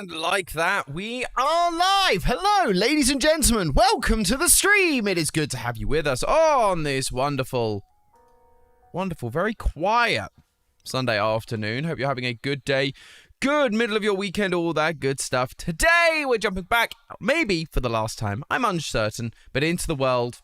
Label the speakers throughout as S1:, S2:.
S1: And like that, we are live! Hello, ladies and gentlemen. Welcome to the stream. It is good to have you with us on this wonderful, very quiet Sunday afternoon. Hope you're having a good day, good middle of your weekend, all that good stuff. Today, we're jumping back, maybe for the last time, I'm uncertain, but into the world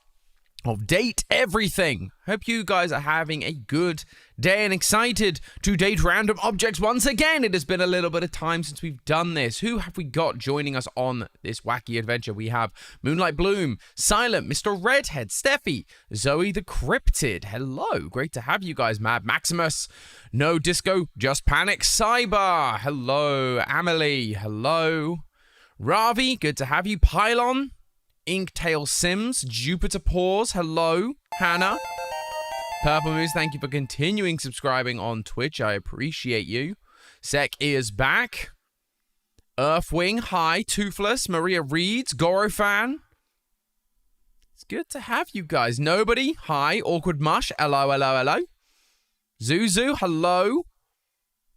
S1: of Date Everything. Hope you guys are having a good day and excited to date random objects once again. It has been a little bit of time since we've done this. Who have we got joining us on this wacky adventure? We have Moonlight Bloom, Silent, Mr. Redhead, Steffi, Zoe the Cryptid. Hello, great to have you guys. Mad Maximus, No Disco, Just Panic, Cyber. Hello, Amelie. Hello, Ravi. Good to have you. Pylon, Inktail Sims, Jupiter Paws, hello, Hannah. Purple Moose, thank you for continuing subscribing on Twitch, I appreciate you. Sek is back. Earthwing, hi, Toothless, Maria Reeds, Gorofan. It's good to have you guys. Nobody, hi, Awkward Mush, hello. Zuzu, hello.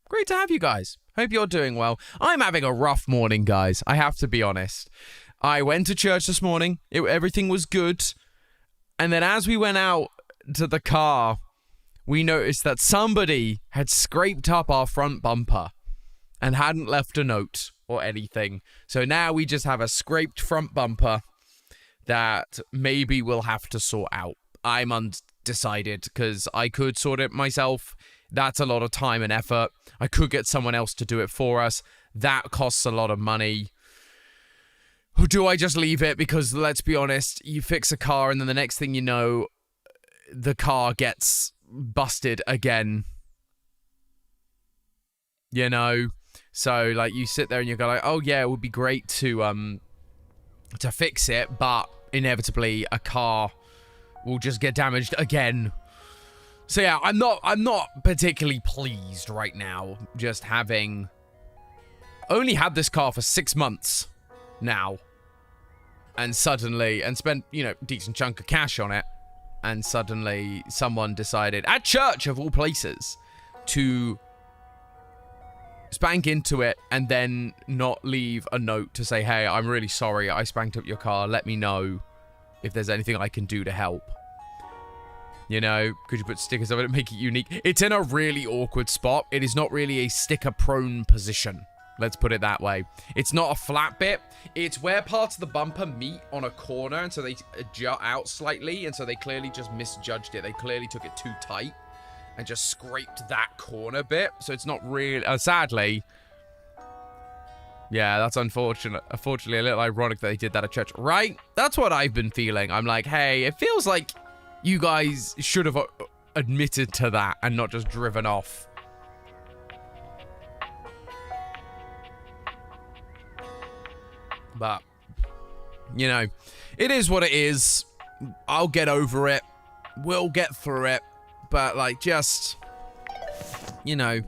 S1: Great to have you guys. Hope you're doing well. I'm having a rough morning, guys, I have to be honest. I went to church this morning. Everything was good. And then as we went out to the car, we noticed that somebody had scraped up our front bumper and hadn't left a note or anything. So now we just have a scraped front bumper that maybe we'll have to sort out. I'm undecided because I could sort it myself. That's a lot of time and effort. I could get someone else to do it for us. That costs a lot of money. Or do I just leave it? Because let's be honest, you fix a car and then the next thing you know, the car gets busted again. You know? So, like, you sit there and you go like, oh yeah, it would be great to fix it, but inevitably a car will just get damaged again. So yeah, I'm not particularly pleased right now, just having only had this car for 6 months. Now, and suddenly, and spent, you know, a decent chunk of cash on it, and suddenly someone decided, at church of all places, to spank into it and then not leave a note to say, hey, I'm really sorry, I spanked up your car, let me know if there's anything I can do to help. You know, could you put stickers on it and make it unique? It's in a really awkward spot. It is not really a sticker-prone position. Let's put it that way. It's not a flat bit. It's where parts of the bumper meet on a corner, and so they jut out slightly, and so they clearly just misjudged it. They clearly took it too tight and just scraped that corner bit. So it's not really... sadly... yeah, that's unfortunate. Unfortunately, a little ironic that they did that at church. Right? That's what I've been feeling. I'm like, hey, it feels like you guys should have admitted to that and not just driven off. But, you know, it is what it is. I'll get over it. We'll get through it. But, like, just, you know,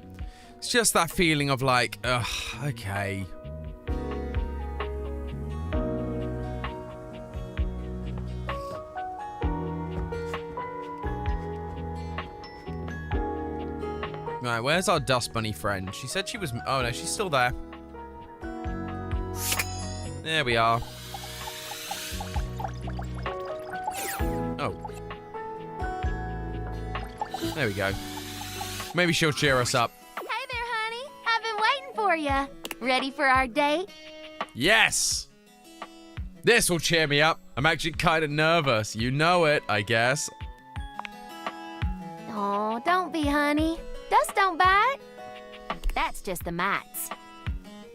S1: it's just that feeling of like, ugh, okay. Right, where's our dust bunny friend? She said she was... oh, no, she's still there. There we are. Oh. There we go. Maybe she'll cheer us up.
S2: Hey there, honey. I've been waiting for you. Ready for our date?
S1: Yes! This will cheer me up. I'm actually kind of nervous. You know it, I guess.
S2: Oh, don't be, honey. Dust don't bite. That's just the mites.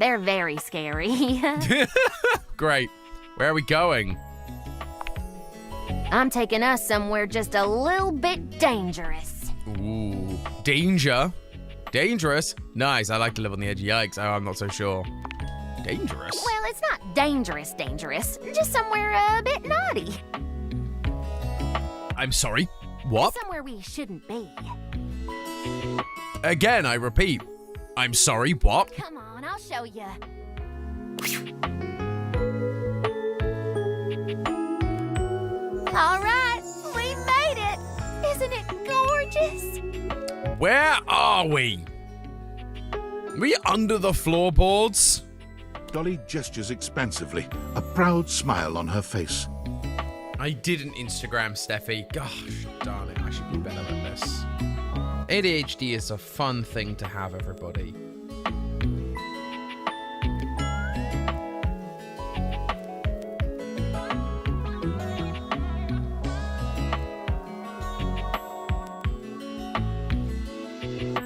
S2: They're very scary.
S1: Great. Where are we going?
S2: I'm taking us somewhere just a little bit dangerous.
S1: Ooh. Danger? Dangerous? Nice. I like to live on the edge. Yikes. Oh, I'm not so sure. Dangerous?
S2: Well, it's not dangerous. Just somewhere a bit naughty.
S1: I'm sorry? What?
S2: Somewhere we shouldn't be.
S1: Again, I repeat. I'm sorry, what?
S2: Come on, I'll show you. All right, we made it. Isn't it gorgeous?
S1: Where are we? Are we under the floorboards?
S3: Dolly gestures expansively, a proud smile on her face.
S1: I didn't Instagram Steffi. Gosh, darn it. I should be better at this. ADHD is a fun thing to have, everybody.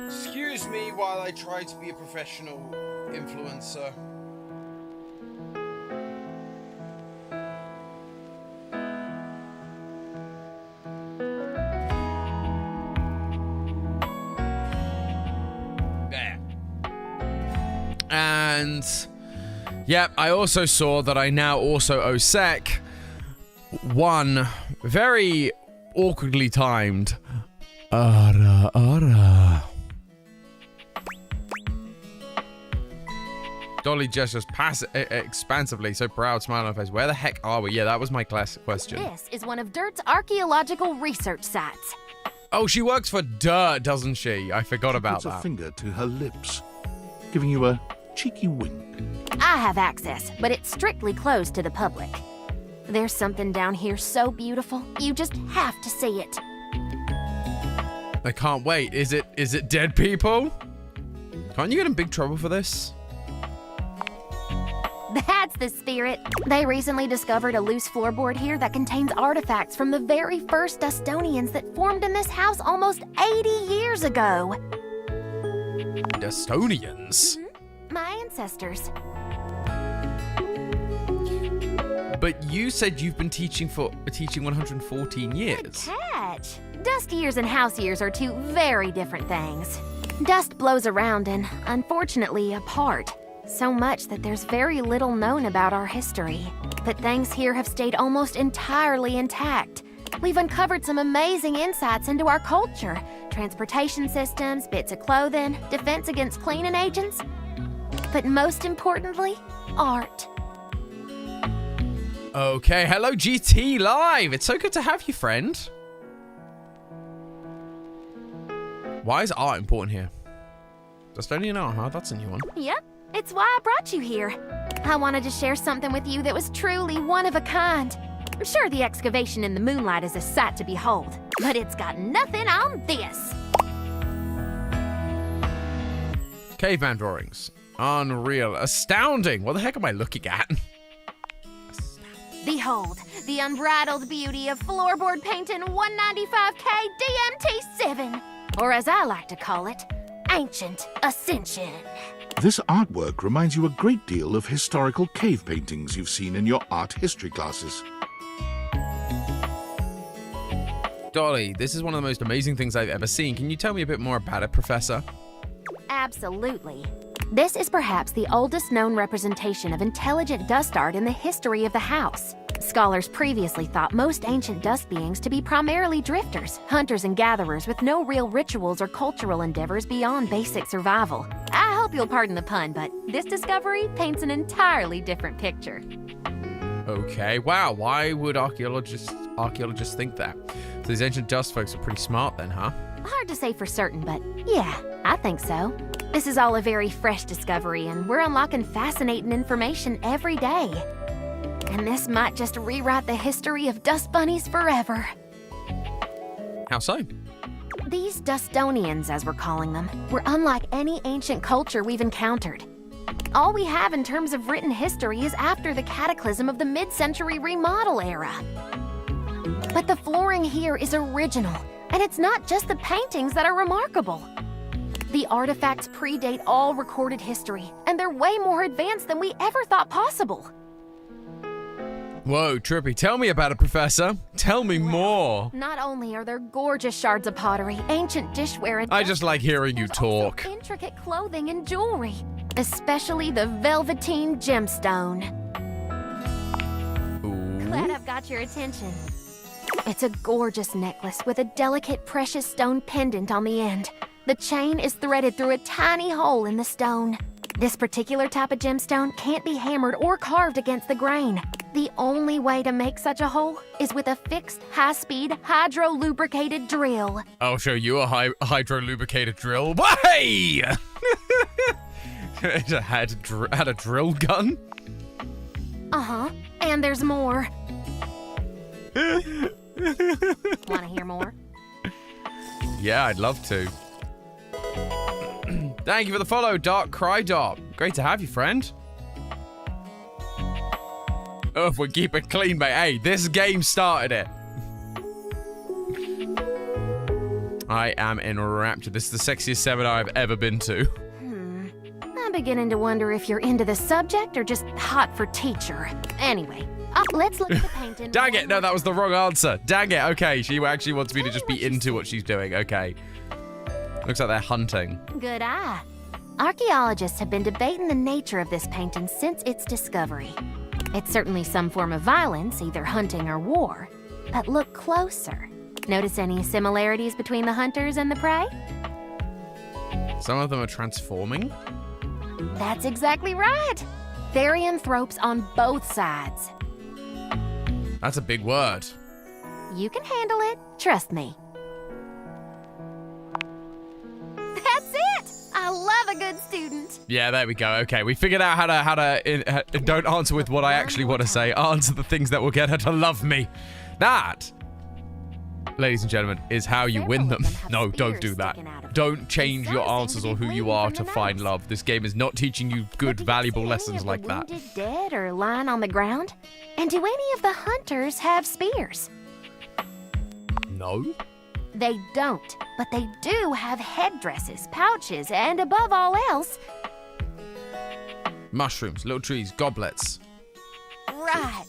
S1: Excuse me while I try to be a professional influencer. And yeah, I also saw that I now also owe Sec one very awkwardly timed ara ara. Dolly gestures expansively, so proud, smile on her face. Where the heck are we? Yeah, that was my classic question.
S2: This is one of Dirt's archaeological research sites.
S1: Oh, she works for Dirt, doesn't she? I forgot about
S3: Puts
S1: that.
S3: a finger to her lips, giving you a cheeky wink.
S2: I have access, but it's strictly closed to the public. There's something down here so beautiful, you just have to see it.
S1: I can't wait. Is it dead people? Can't you get in big trouble for this?
S2: That's the spirit. They recently discovered a loose floorboard here that contains artifacts from the very first Dustonians that formed in this house almost 80 years ago.
S1: Dustonians?
S2: My ancestors.
S1: But you said you've been teaching 114 years.
S2: Catch. Dust years and house years are two very different things. Dust blows around and, unfortunately, apart. So much that there's very little known about our history. But things here have stayed almost entirely intact. We've uncovered some amazing insights into our culture. Transportation systems, bits of clothing, defense against cleaning agents. But most importantly, art.
S1: Okay, hello GT Live. It's so good to have you, friend. Why is art important here? Dustonian art, huh? That's a new one.
S2: Yep, it's why I brought you here. I wanted to share something with you that was truly one of a kind. I'm sure the excavation in the moonlight is a sight to behold, but it's got nothing on this.
S1: Caveman drawings. Unreal. Astounding. What the heck am I looking at?
S2: Behold, the unbridled beauty of floorboard painting 195K DMT7, or as I like to call it, Ancient Ascension.
S3: This artwork reminds you a great deal of historical cave paintings you've seen in your art history classes.
S1: Dolly, this is one of the most amazing things I've ever seen. Can you tell me a bit more about it, Professor?
S2: Absolutely. This is perhaps the oldest known representation of intelligent dust art in the history of the house. Scholars previously thought most ancient dust beings to be primarily drifters, hunters and gatherers with no real rituals or cultural endeavors beyond basic survival. I hope you'll pardon the pun, but this discovery paints an entirely different picture.
S1: Okay, wow. Why would archaeologists think that? So these ancient dust folks are pretty smart then, huh?
S2: Hard to say for certain, but yeah, I think so. This is all a very fresh discovery, and we're unlocking fascinating information every day. And this might just rewrite the history of dust bunnies forever.
S1: How so?
S2: These Dustonians, as we're calling them, were unlike any ancient culture we've encountered. All we have in terms of written history is after the cataclysm of the mid-century remodel era. But the flooring here is original, and it's not just the paintings that are remarkable. The artifacts predate all recorded history, and they're way more advanced than we ever thought possible.
S1: Whoa, trippy. Tell me about it, Professor. Tell me more.
S2: Not only are there gorgeous shards of pottery, ancient dishware, and
S1: I just like hearing you
S2: there's also
S1: talk.
S2: intricate clothing and jewelry, especially the velveteen gemstone. Glad
S1: Ooh.
S2: I've got your attention. It's a gorgeous necklace with a delicate precious stone pendant on the end. The chain is threaded through a tiny hole in the stone. This particular type of gemstone can't be hammered or carved against the grain. The only way to make such a hole is with a fixed, high-speed, hydro-lubricated drill.
S1: I'll show you a hydro-lubricated drill. Hey! It had a drill gun?
S2: Uh-huh. And there's more. Want to hear more?
S1: Yeah, I'd love to. Thank you for the follow, Dark Cry Dot. Great to have you, friend. Oh, if we keep it clean, mate. Hey, this game started it. I am enraptured. This is the sexiest seminar I've ever been to.
S2: I'm beginning to wonder if you're into the subject or just hot for teacher. Anyway, let's look at the painting.
S1: Dang it. No, that was the wrong answer. Dang it. Okay, she actually wants me to just be into what she's doing. Okay. Looks like they're hunting.
S2: Good eye. Archaeologists have been debating the nature of this painting since its discovery. It's certainly some form of violence, either hunting or war. But look closer. Notice any similarities between the hunters and the prey?
S1: Some of them are transforming.
S2: That's exactly right. Therianthropes on both sides.
S1: That's a big word.
S2: You can handle it. Trust me. That's it. I love a good student.
S1: Yeah, there we go. Okay, we figured out how to don't answer with what I actually want to say. Answer the things that will get her to love me. That, ladies and gentlemen, is how you win them. No, don't do that. Don't change your answers or who you are to find love. This game is not teaching you good, valuable lessons like that.
S2: Wounded, dead, or lying on the ground? And do any of the hunters have spears?
S1: No.
S2: They don't, but they do have headdresses, pouches, and above all else...
S1: mushrooms, little trees, goblets.
S2: Right.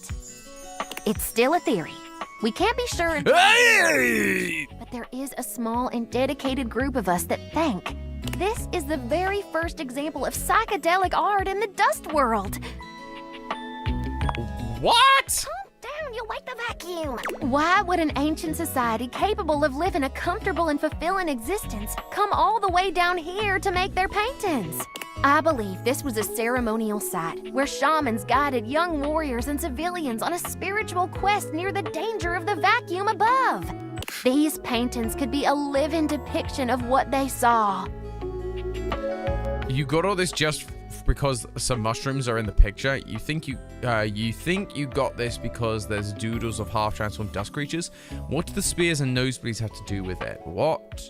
S2: It's still a theory. We can't be sure,
S1: Hey!
S2: but there is a small and dedicated group of us that think this is the very first example of psychedelic art in the dust world.
S1: What?
S2: Calm down, you'll wake the vacuum. Why would an ancient society capable of living a comfortable and fulfilling existence come all the way down here to make their paintings? I believe this was a ceremonial site where shamans guided young warriors and civilians on a spiritual quest near the danger of the vacuum above. These paintings could be a living depiction of what they saw.
S1: You got all this just because some mushrooms are in the picture? You think you got this because there's doodles of half-transformed dust creatures? What do the spears and nosebleeds have to do with it? What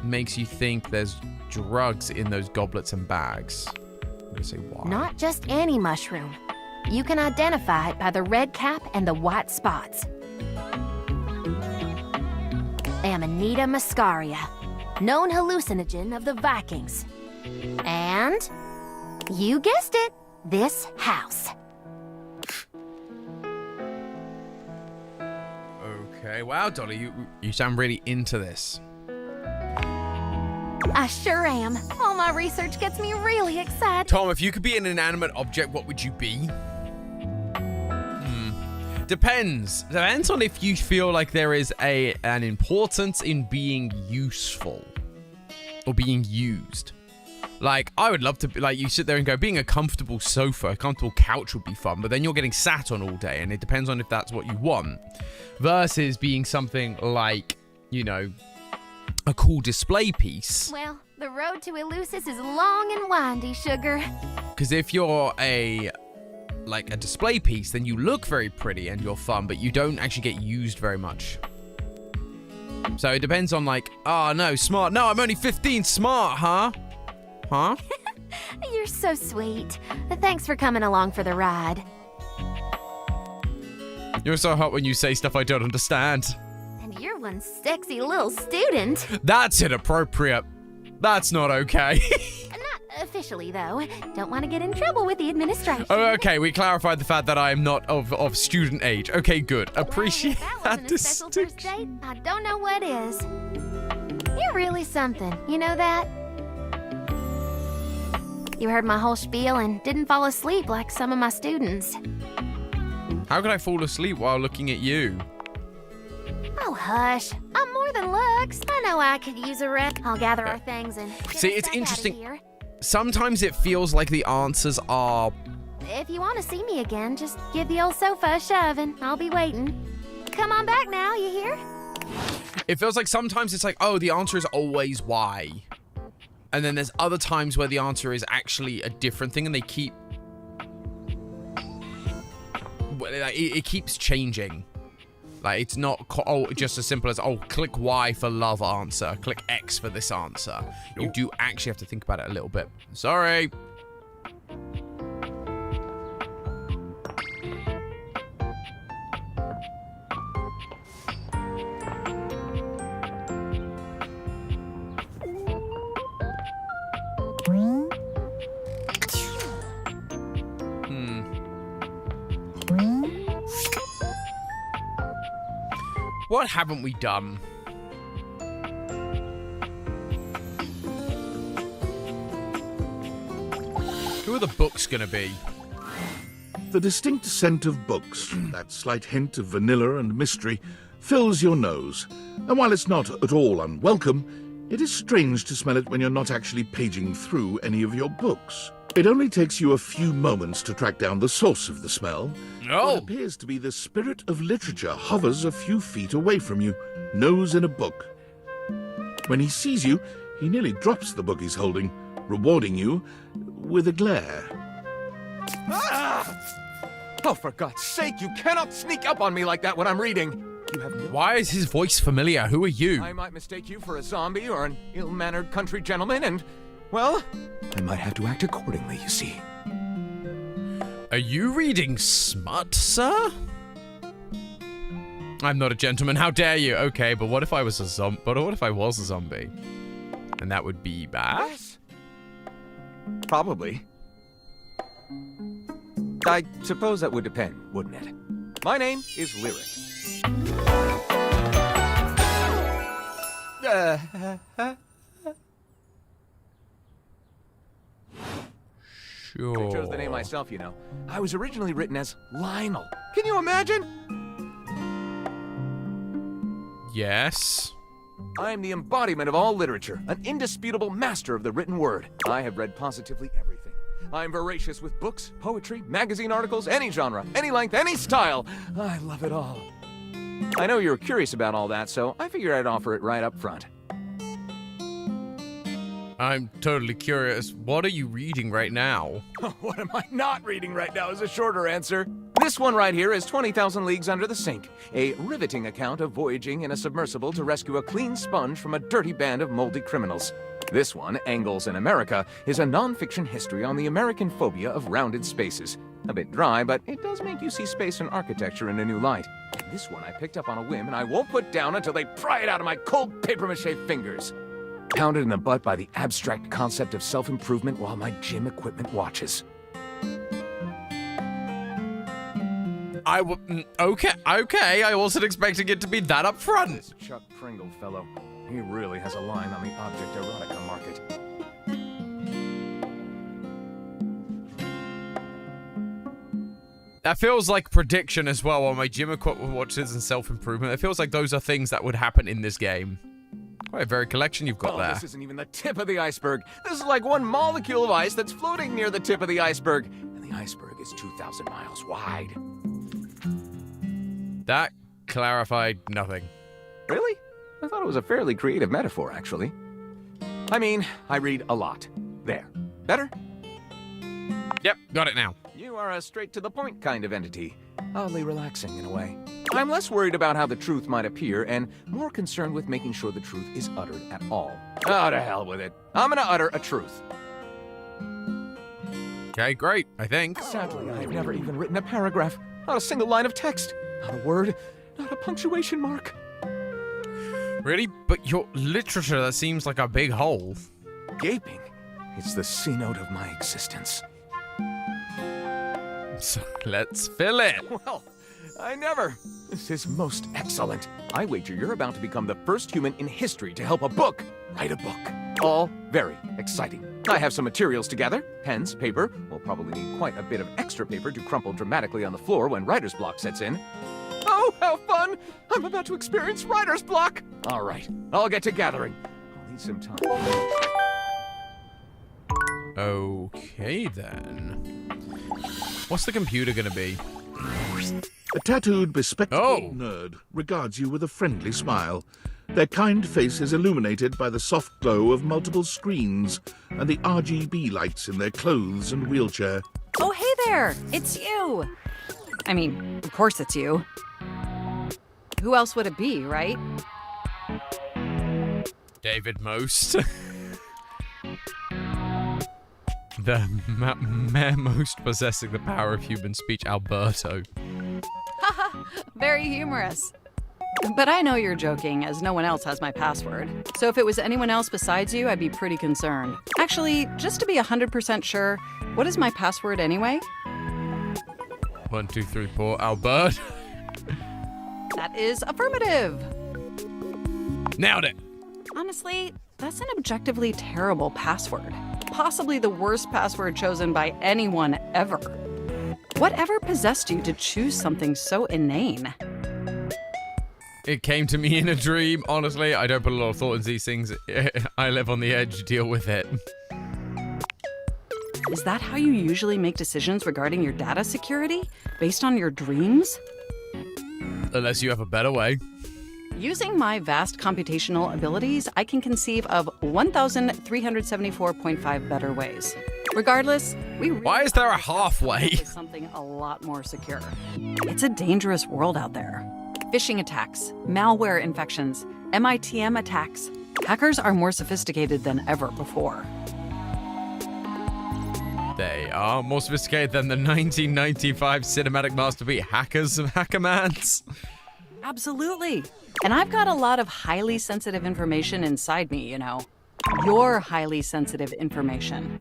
S1: makes you think there's drugs in those goblets and bags? I'm gonna say why.
S2: Not just any mushroom. You can identify it by the red cap and the white spots. Amanita muscaria, known hallucinogen of the Vikings. And, you guessed it, this house.
S1: Okay, wow, Dolly, you sound really into this.
S2: I sure am. All my research gets me really excited.
S1: Tom, if you could be an inanimate object, what would you be? Depends. Depends on if you feel like there is an importance in being useful or being used. Like, I would love to, like, you sit there and go, being a comfortable sofa, a comfortable couch would be fun, but then you're getting sat on all day, and it depends on if that's what you want. Versus being something like, you know, a cool display piece.
S2: Well, the road to Eleusis is long and windy, sugar.
S1: Because if you're a display piece, then you look very pretty and you're fun, but you don't actually get used very much. So it depends on, like, oh, no, smart. No, I'm only 15, smart, huh? Huh?
S2: You're so sweet. Thanks for coming along for the ride.
S1: You're so hot when you say stuff I don't understand.
S2: And you're one sexy little student.
S1: That's inappropriate. That's not okay.
S2: Not officially, though. Don't want to get in trouble with the administration.
S1: Oh, okay, we clarified the fact that I am not of student age. Okay, good. Appreciate
S2: well, if that wasn't a special first date, I don't know what is. You're really something. You know that? You heard my whole spiel and didn't fall asleep like some of my students.
S1: How could I fall asleep while looking at you?
S2: Oh, hush. I'm more than looks. I know I could use a rest. I'll gather our things and get
S1: See,
S2: us
S1: it's
S2: back
S1: interesting.
S2: outta here.
S1: Sometimes it feels like the answers are...
S2: If you want to see me again, just give the old sofa a shove and I'll be waiting. Come on back now, you hear?
S1: It feels like sometimes it's like, oh, the answer is always why. And then there's other times where the answer is actually a different thing, and they keep... It keeps changing. Like, it's not just as simple as, click Y for love answer, click X for this answer. You do actually have to think about it a little bit. Sorry. What haven't we done? Who are the books gonna be?
S3: The distinct scent of books, that slight hint of vanilla and mystery, fills your nose. And while it's not at all unwelcome, it is strange to smell it when you're not actually paging through any of your books. It only takes you a few moments to track down the source of the smell. What appears to be the spirit of literature hovers a few feet away from you, nose in a book. When he sees you, he nearly drops the book he's holding, rewarding you with a glare.
S4: Ah! Oh, for God's sake, you cannot sneak up on me like that when I'm reading. You have no...
S1: Why is his voice familiar? Who are you?
S4: I might mistake you for a zombie or an ill-mannered country gentleman, and, well, I might have to act accordingly, you see.
S1: Are you reading smut, sir? I'm not a gentleman. How dare you? Okay, but what if I was a zombie? But what if I was a zombie? And that would be bad?
S4: Yes. Probably. I suppose that would depend, wouldn't it? My name is Lyric.
S1: Sure.
S4: I chose the name myself, you know. I was originally written as Lionel. Can you imagine?
S1: Yes.
S4: I am the embodiment of all literature, an indisputable master of the written word. I have read positively everything. I am voracious with books, poetry, magazine articles, any genre, any length, any style. I love it all. I know you're curious about all that, so I figured I'd offer it right up front.
S1: I'm totally curious. What are you reading right now?
S4: What am I not reading right now is a shorter answer. This one right here is 20,000 Leagues Under the Sink, a riveting account of voyaging in a submersible to rescue a clean sponge from a dirty band of moldy criminals. This one, Angles in America, is a non-fiction history on the American phobia of rounded spaces. A bit dry, but it does make you see space and architecture in a new light. And this one I picked up on a whim, and I won't put down until they pry it out of my cold papier-mâché fingers. Pounded in the butt by the abstract concept of self-improvement while my gym equipment watches.
S1: Okay, I wasn't expecting it to be that up front.
S4: This Chuck Pringle fellow, he really has a line on the object erotica market.
S1: That feels like prediction as well on my gym equipment watches and self-improvement. It feels like those are things that would happen in this game. Quite a varied collection you've got there.
S4: This isn't even the tip of the iceberg. This is like one molecule of ice that's floating near the tip of the iceberg. And the iceberg is 2,000 miles wide.
S1: That clarified nothing.
S4: Really? I thought it was a fairly creative metaphor, actually. I mean, I read a lot. There. Better?
S1: Yep, got it now.
S4: You are a straight-to-the-point kind of entity. Oddly relaxing, in a way. I'm less worried about how the truth might appear and more concerned with making sure the truth is uttered at all. Oh, to hell with it. I'm gonna utter a truth.
S1: Okay, great, I think.
S4: Sadly, I've never even written a paragraph. Not a single line of text. Not a word. Not a punctuation mark.
S1: Really? But your literature, that seems like a big hole.
S4: Gaping. It's the C-note of my existence.
S1: So let's fill it.
S4: Well, I never. This is most excellent. I wager you're about to become the first human in history to help a book write a book. All very exciting. I have some materials to gather. Pens, paper. We'll probably need quite a bit of extra paper to crumple dramatically on the floor when writer's block sets in. Oh, how fun! I'm about to experience writer's block! All right, I'll get to gathering. I'll need some time.
S1: Okay, then. What's the computer gonna be?
S3: A tattooed, bespectacled
S1: Oh.
S3: nerd regards you with a friendly smile. Their kind faces illuminated by the soft glow of multiple screens and the RGB lights in their clothes and wheelchair.
S5: Oh, hey there! It's you! I mean, of course it's you. Who else would it be, right?
S1: David Most. The mayor most possessing the power of human speech, Alberto.
S5: Haha, very humorous. But I know you're joking, as no one else has my password. So if it was anyone else besides you, I'd be pretty concerned. Actually, just to be 100% sure, what is my password anyway?
S1: 1, 2, 3, 4, Albert.
S5: That is affirmative.
S1: Nailed it.
S5: Honestly, that's an objectively terrible password. Possibly the worst password chosen by anyone ever. Whatever possessed you to choose something so inane?
S1: It came to me in a dream. Honestly, I don't put a lot of thought into these things. I live on the edge. Deal with it.
S5: Is that how you usually make decisions regarding your data security? Based on your dreams?
S1: Unless you have a better way.
S5: Using my vast computational abilities, I can conceive of 1,374.5 better ways. Regardless, we really
S1: Why is there a halfway?
S5: something a lot more secure. It's a dangerous world out there. Phishing attacks, malware infections, MITM attacks. Hackers are more sophisticated than ever before.
S1: They are more sophisticated than the 1995 cinematic masterpiece Hackers of Hackermans.
S5: Absolutely. And I've got a lot of highly sensitive information inside me, you know. Your highly sensitive information.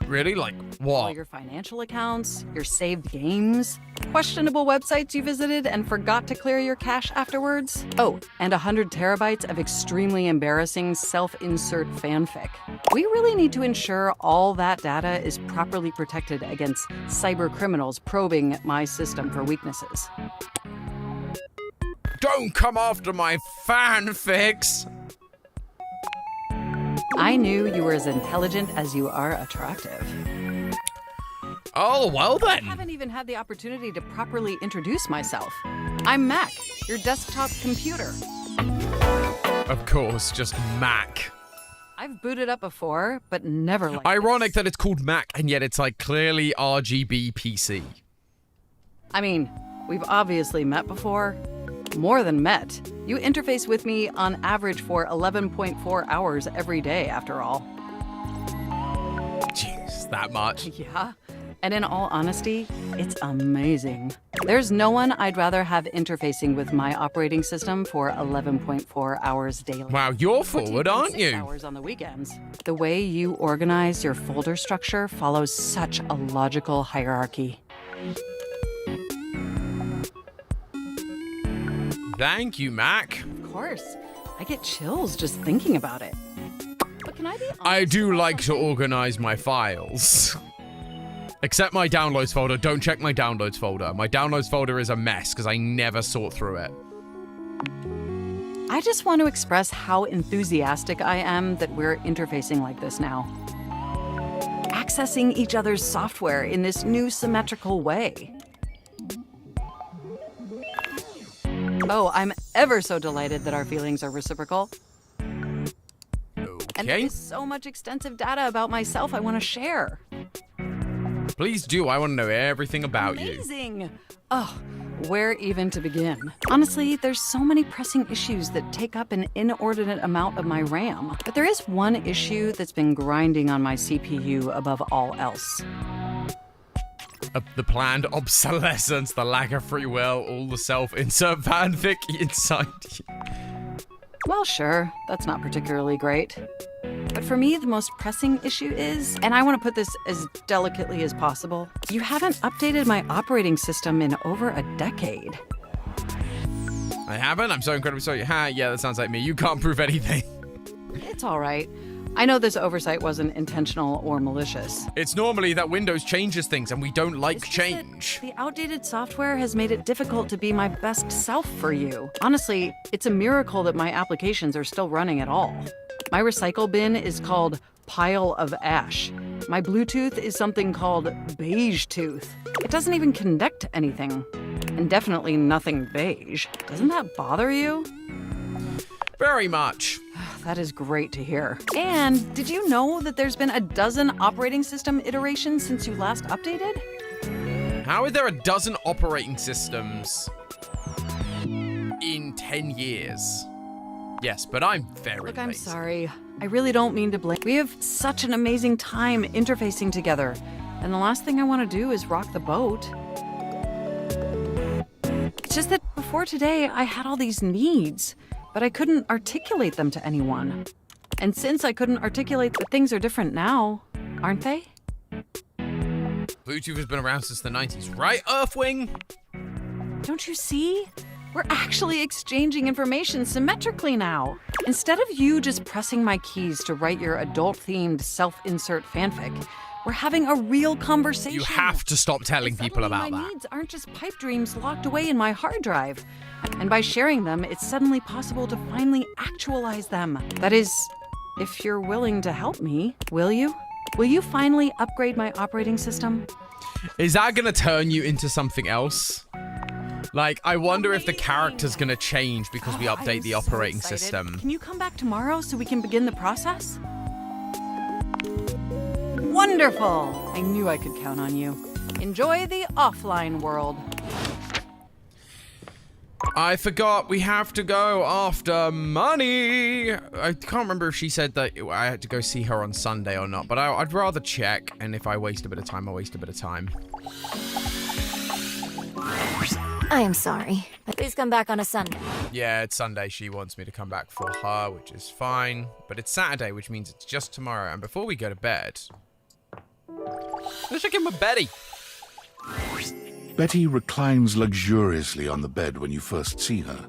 S1: Really? Like
S5: All
S1: what?
S5: your financial accounts, your saved games, questionable websites you visited and forgot to clear your cache afterwards. Oh, and 100 terabytes of extremely embarrassing self-insert fanfic. We really need to ensure all that data is properly protected against cyber criminals probing my system for weaknesses.
S1: Don't come after my fanfics!
S5: I knew you were as intelligent as you are attractive.
S1: Oh, well
S5: I
S1: then.
S5: haven't even had the opportunity to properly introduce myself. I'm Mac, your desktop computer.
S1: Of course, just Mac.
S5: I've booted up before, but never like
S1: Ironic
S5: this.
S1: that it's called Mac, and yet it's like clearly RGB PC.
S5: I mean, we've obviously met before. More than met. You interface with me on average for 11.4 hours every day, after all.
S1: Jeez, that much.
S5: Yeah? And in all honesty, it's amazing. There's no one I'd rather have interfacing with my operating system for 11.4 hours daily.
S1: Wow, you're forward, aren't
S5: 14.6
S1: you?
S5: hours on the weekends. The way you organize your folder structure follows such a logical hierarchy.
S1: Thank you, Mac.
S5: Of course. I get chills just thinking about it. But can I be honest?
S1: I do like to organize my files. Except my downloads folder. Don't check my downloads folder. My downloads folder is a mess because I never sort through it.
S5: I just want to express how enthusiastic I am that we're interfacing like this now. Accessing each other's software in this new symmetrical way. Oh, I'm ever so delighted that our feelings are reciprocal. And there
S1: Okay.
S5: is so much extensive data about myself I want to share.
S1: Please do. I want to know everything about you.
S5: Amazing! Oh, where even to begin? Honestly, there's so many pressing issues that take up an inordinate amount of my RAM. But there is one issue that's been grinding on my CPU above all else.
S1: The planned obsolescence, the lack of free will, all the self-insert fanfic inside you.
S5: Well, sure, that's not particularly great. But for me, the most pressing issue is, and I want to put this as delicately as possible, you haven't updated my operating system in over a decade.
S1: I haven't? I'm so incredibly sorry. Yeah, that sounds like me. You can't prove anything.
S5: It's all right. I know this oversight wasn't intentional or malicious.
S1: It's normally that Windows changes things and we don't like
S5: It's just
S1: change.
S5: that the outdated software has made it difficult to be my best self for you. Honestly, it's a miracle that my applications are still running at all. My recycle bin is called Pile of Ash. My Bluetooth is something called Beige Tooth. It doesn't even connect to anything. And definitely nothing beige. Doesn't that bother you?
S1: Very much.
S5: That is great to hear. And did you know that there's been a dozen operating system iterations since you last updated?
S1: How are there a dozen operating systems in 10 years? Yes, but I'm very
S5: Look, I'm
S1: lazy.
S5: sorry. I really don't mean to blame. We have such an amazing time interfacing together. And the last thing I want to do is rock the boat. It's just that before today, I had all these needs, but I couldn't articulate them to anyone. And since I couldn't articulate that things are different now, aren't they?
S1: Bluetooth has been around since the 90s, right, Earthwing?
S5: Don't you see? We're actually exchanging information symmetrically now. Instead of you just pressing my keys to write your adult-themed self-insert fanfic, we're having a real conversation.
S1: You have to stop telling people about
S5: my
S1: that.
S5: needs aren't just pipe dreams locked away in my hard drive. And by sharing them, it's suddenly possible to finally actualize them. That is, if you're willing to help me, will you? Will you finally upgrade my operating system?
S1: Is that going to turn you into something else? Like, I wonder if the character's going to change because we update the operating system.
S5: Can you come back tomorrow so we can begin the process? Wonderful! I knew I could count on you. Enjoy the offline world.
S1: I forgot we have to go after money. I can't remember if she said that I had to go see her on Sunday or not, but I'd rather check, and if I waste a bit of time, I waste a bit of time.
S6: I am sorry, but please come back on a Sunday.
S1: Yeah, it's Sunday. She wants me to come back for her, which is fine. But it's Saturday, which means it's just tomorrow. And before we go to bed, let's check in with Betty.
S3: Betty reclines luxuriously on the bed when you first see her.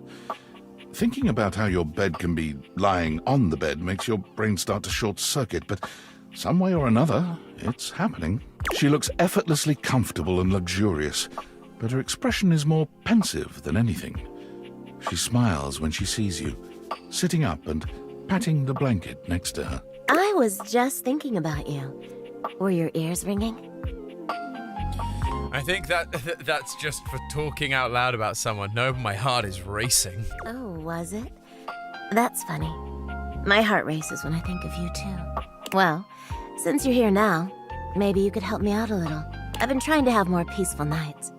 S3: Thinking about how your bed can be lying on the bed makes your brain start to short-circuit, but some way or another, it's happening. She looks effortlessly comfortable and luxurious, but her expression is more pensive than anything. She smiles when she sees you, sitting up and patting the blanket next to her.
S6: I was just thinking about you. Were your ears ringing?
S1: I think that's just for talking out loud about someone. No, my heart is racing.
S6: Oh, was it? That's funny. My heart races when I think of you, too. Well, since you're here now, maybe you could help me out a little. I've been trying to have more peaceful nights,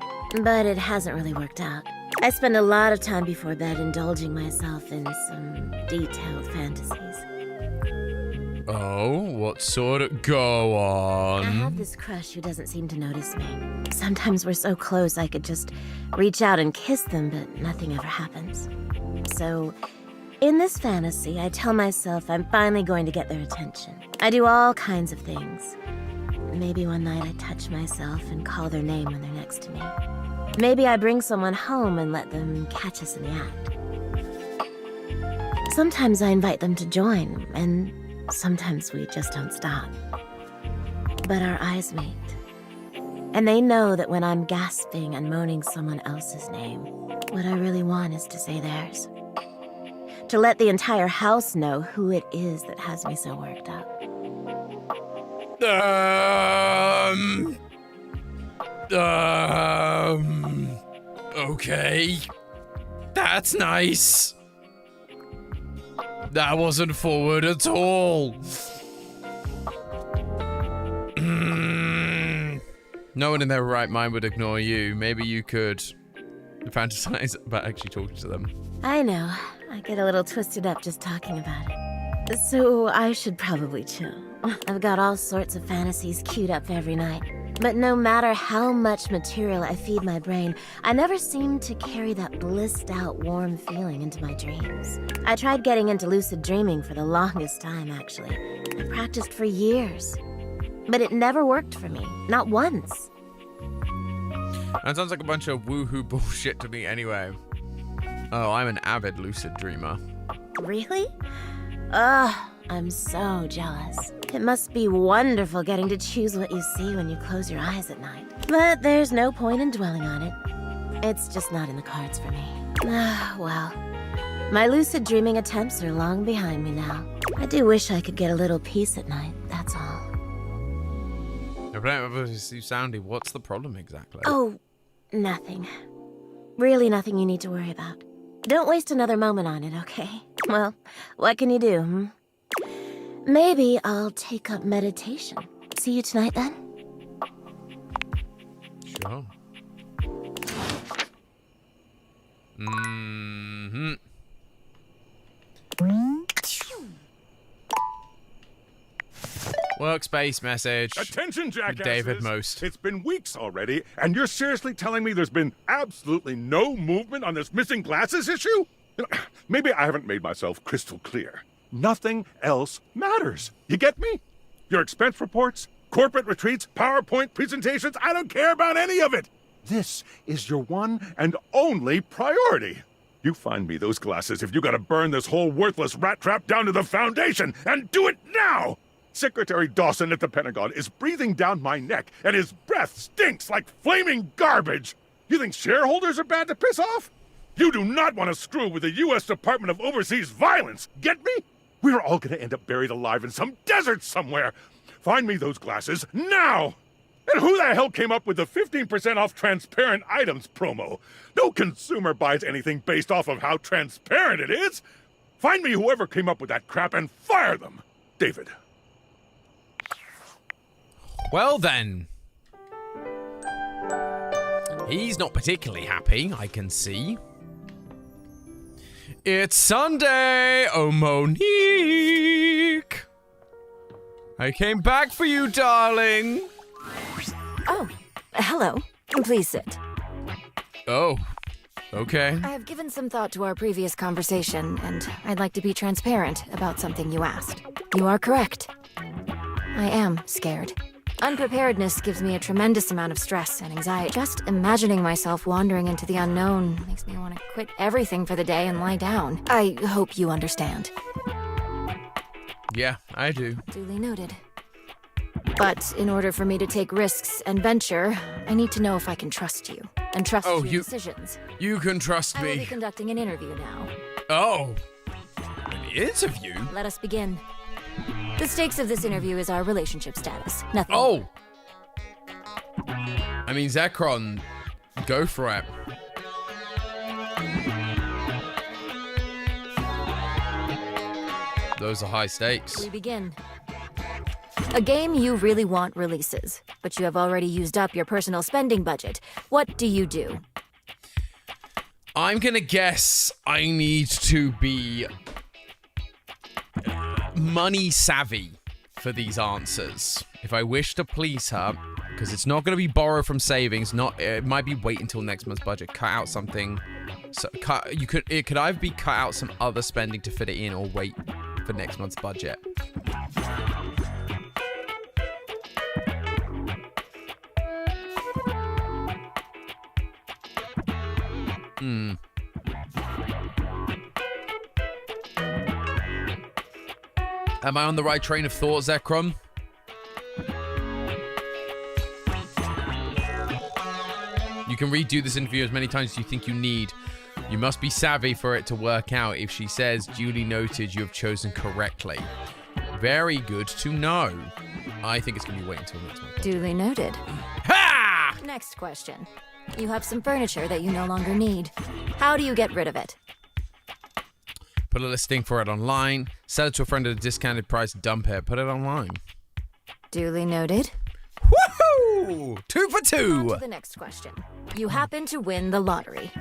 S6: but it hasn't really worked out. I spend a lot of time before bed indulging myself in some detailed fantasies.
S1: Oh, what sort of... Go on.
S6: I have this crush who doesn't seem to notice me. Sometimes we're so close I could just reach out and kiss them, but nothing ever happens. So, in this fantasy, I tell myself I'm finally going to get their attention. I do all kinds of things. Maybe one night I touch myself and call their name when they're next to me. Maybe I bring someone home and let them catch us in the act. Sometimes I invite them to join, and sometimes we just don't stop. But our eyes meet. And they know that when I'm gasping and moaning someone else's name, what I really want is to say theirs. To let the entire house know who it is that has me so worked up.
S1: Okay. That's nice. That wasn't forward at all. No one in their right mind would ignore you. Maybe you could fantasize about actually talking to them.
S6: I know. I get a little twisted up just talking about it. So I should probably chill. I've got all sorts of fantasies queued up every night. But no matter how much material I feed my brain, I never seem to carry that blissed out warm feeling into my dreams. I tried getting into lucid dreaming for the longest time, actually. I practiced for years. But it never worked for me. Not once.
S1: That sounds like a bunch of woohoo bullshit to me anyway. Oh, I'm an avid lucid dreamer.
S6: Really? Ugh, I'm so jealous. It must be wonderful getting to choose what you see when you close your eyes at night. But there's no point in dwelling on it. It's just not in the cards for me. Well, my lucid dreaming attempts are long behind me now. I do wish I could get a little peace at night, that's all.
S1: Sandy, what's the problem exactly?
S6: Oh, nothing. Really nothing you need to worry about. Don't waste another moment on it, okay? Well, what can you do, hmm? Maybe I'll take up meditation. See you tonight, then?
S1: Sure. Mm-hmm. Workspace message.
S7: Attention, jackasses!
S1: David Most.
S7: It's been weeks already, and you're seriously telling me there's been absolutely no movement on this missing glasses issue? You know, maybe I haven't made myself crystal clear. Nothing else matters. You get me? Your expense reports, corporate retreats, PowerPoint presentations, I don't care about any of it. This is your one and only priority. You find me those glasses if you gotta burn this whole worthless rat trap down to the foundation, and do it now! Secretary Dawson at the Pentagon is breathing down my neck, and his breath stinks like flaming garbage! You think shareholders are bad to piss off? You do not want to screw with the U.S. Department of Overseas Violence, get me? We're all gonna end up buried alive in some desert somewhere! Find me those glasses, now! And who the hell came up with the 15% off transparent items promo? No consumer buys anything based off of how transparent it is! Find me whoever came up with that crap and fire them! David.
S1: Well then. He's not particularly happy, I can see. It's Sunday, oh Monique. I came back for you, darling.
S8: Oh, hello. Please sit.
S1: Oh, okay.
S8: I have given some thought to our previous conversation, and I'd like to be transparent about something you asked. You are correct. I am scared. Unpreparedness gives me a tremendous amount of stress and anxiety. Just imagining myself wandering into the unknown makes me want to quit everything for the day and lie down. I hope you understand.
S1: Yeah, I do.
S8: Duly noted. But in order for me to take risks and venture, I need to know if I can trust you and trust your decisions.
S1: You can trust
S8: I will be
S1: me.
S8: conducting an interview now.
S1: Oh, an interview?
S8: Let us begin. The stakes of this interview is our relationship status. Nothing.
S1: Oh. I mean, Zekron, go for it. Those are high stakes.
S8: We begin. A game you really want releases, but you have already used up your personal spending budget. What do you do?
S1: I'm gonna guess I need to be money savvy for these answers if I wish to please her, because it's not going to be borrow from savings. It might be wait until next month's budget, cut out something. So it could either be cut out some other spending to fit it in, or wait for next month's budget. Am I on the right train of thought, Zekrom? You can redo this interview as many times as you think you need. You must be savvy for it to work out. If she says, duly noted, you have chosen correctly. Very good to know. I think it's going to be wait until next month.
S8: Duly noted.
S1: Ha!
S8: Next question. You have some furniture that you no longer need. How do you get rid of it?
S1: Put a listing for it online. Sell it to a friend at a discounted price. Dump it. Put it online.
S8: Duly noted.
S1: Woohoo! 2 for 2.
S8: On to the next question. You happen to win the lottery.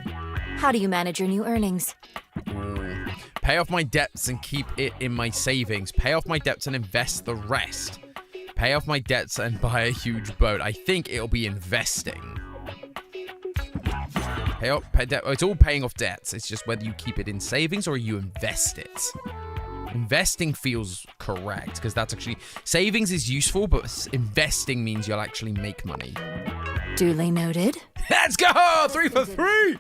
S8: How do you manage your new earnings?
S1: Pay off my debts and keep it in my savings. Pay off my debts and invest the rest. Pay off my debts and buy a huge boat. I think it'll be investing. It's all paying off debts. It's just whether you keep it in savings or you invest it. Investing feels correct, because that's actually... Savings is useful, but investing means you'll actually make money.
S8: Duly noted.
S1: Let's go! 3 for 3!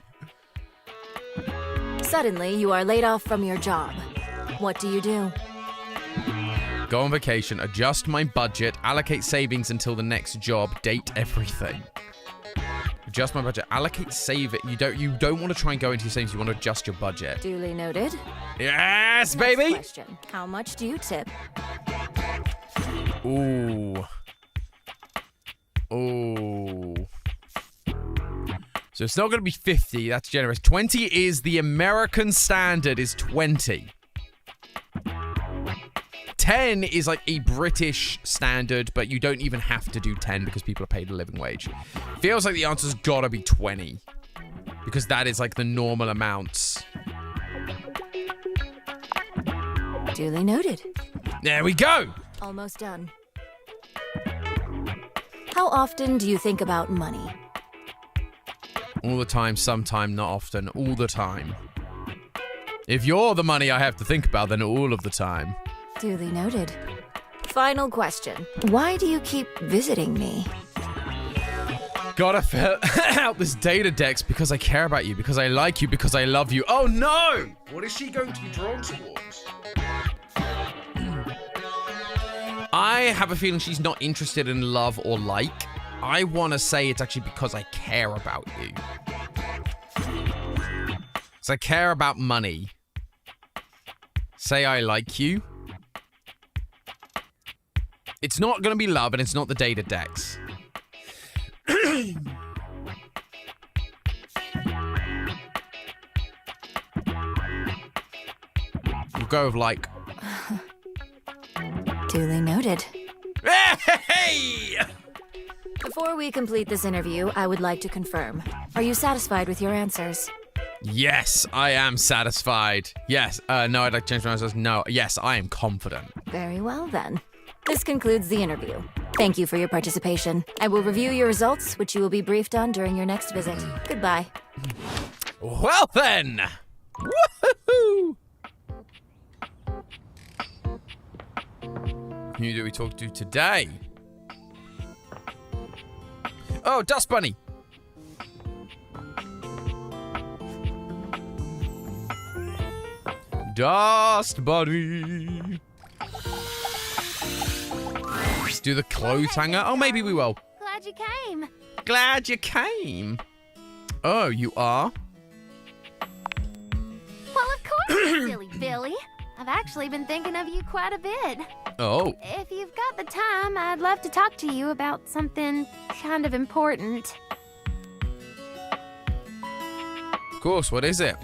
S8: Suddenly, you are laid off from your job. What do you do?
S1: Go on vacation, adjust my budget, allocate savings until the next job, date everything. Adjust my budget, allocate saving. You don't want to try and go into your savings, you want to adjust your budget.
S8: Duly noted.
S1: Yes,
S8: Next
S1: baby!
S8: question. How much do you tip?
S1: Ooh. So it's not going to be 50, that's generous. 20 is the American standard, is 20. 10 is like a British standard, but you don't even have to do 10 because people are paid a living wage. Feels like the answer's gotta be 20. Because that is like the normal amounts.
S8: Duly noted.
S1: There we go.
S8: Almost done. How often do you think about money?
S1: All the time, sometime, not often, all the time. If you're the money I have to think about, then all of the time.
S8: Duly noted. Final question. Why do you keep visiting me?
S1: Gotta fill out this data dex because I care about you, because I like you, because I love you. Oh no! What is she going to be drawn towards? I have a feeling she's not interested in love or like. I want to say it's actually because I care about you. So I care about money. Say I like you. It's not going to be love, and it's not the data dex. We'll go with like.
S8: Duly noted.
S1: Hey!
S8: Before we complete this interview, I would like to confirm. Are you satisfied with your answers?
S1: Yes, I am satisfied. Yes. No, I'd like to change my answers. No. Yes, I am confident.
S8: Very well, then. This concludes the interview. Thank you for your participation. I will review your results, which you will be briefed on during your next visit. Goodbye.
S1: Well then! Woohoo! Who do we talk to today? Oh, Dust Bunny! Dust Bunny! Let's do the clothes hanger. Oh, maybe we will.
S2: Glad you came.
S1: Glad you came. Oh, you are?
S2: Well, of course, silly Billy. I've actually been thinking of you quite a bit.
S1: Oh.
S2: If you've got the time, I'd love to talk to you about something kind of important.
S1: Of course, what is it?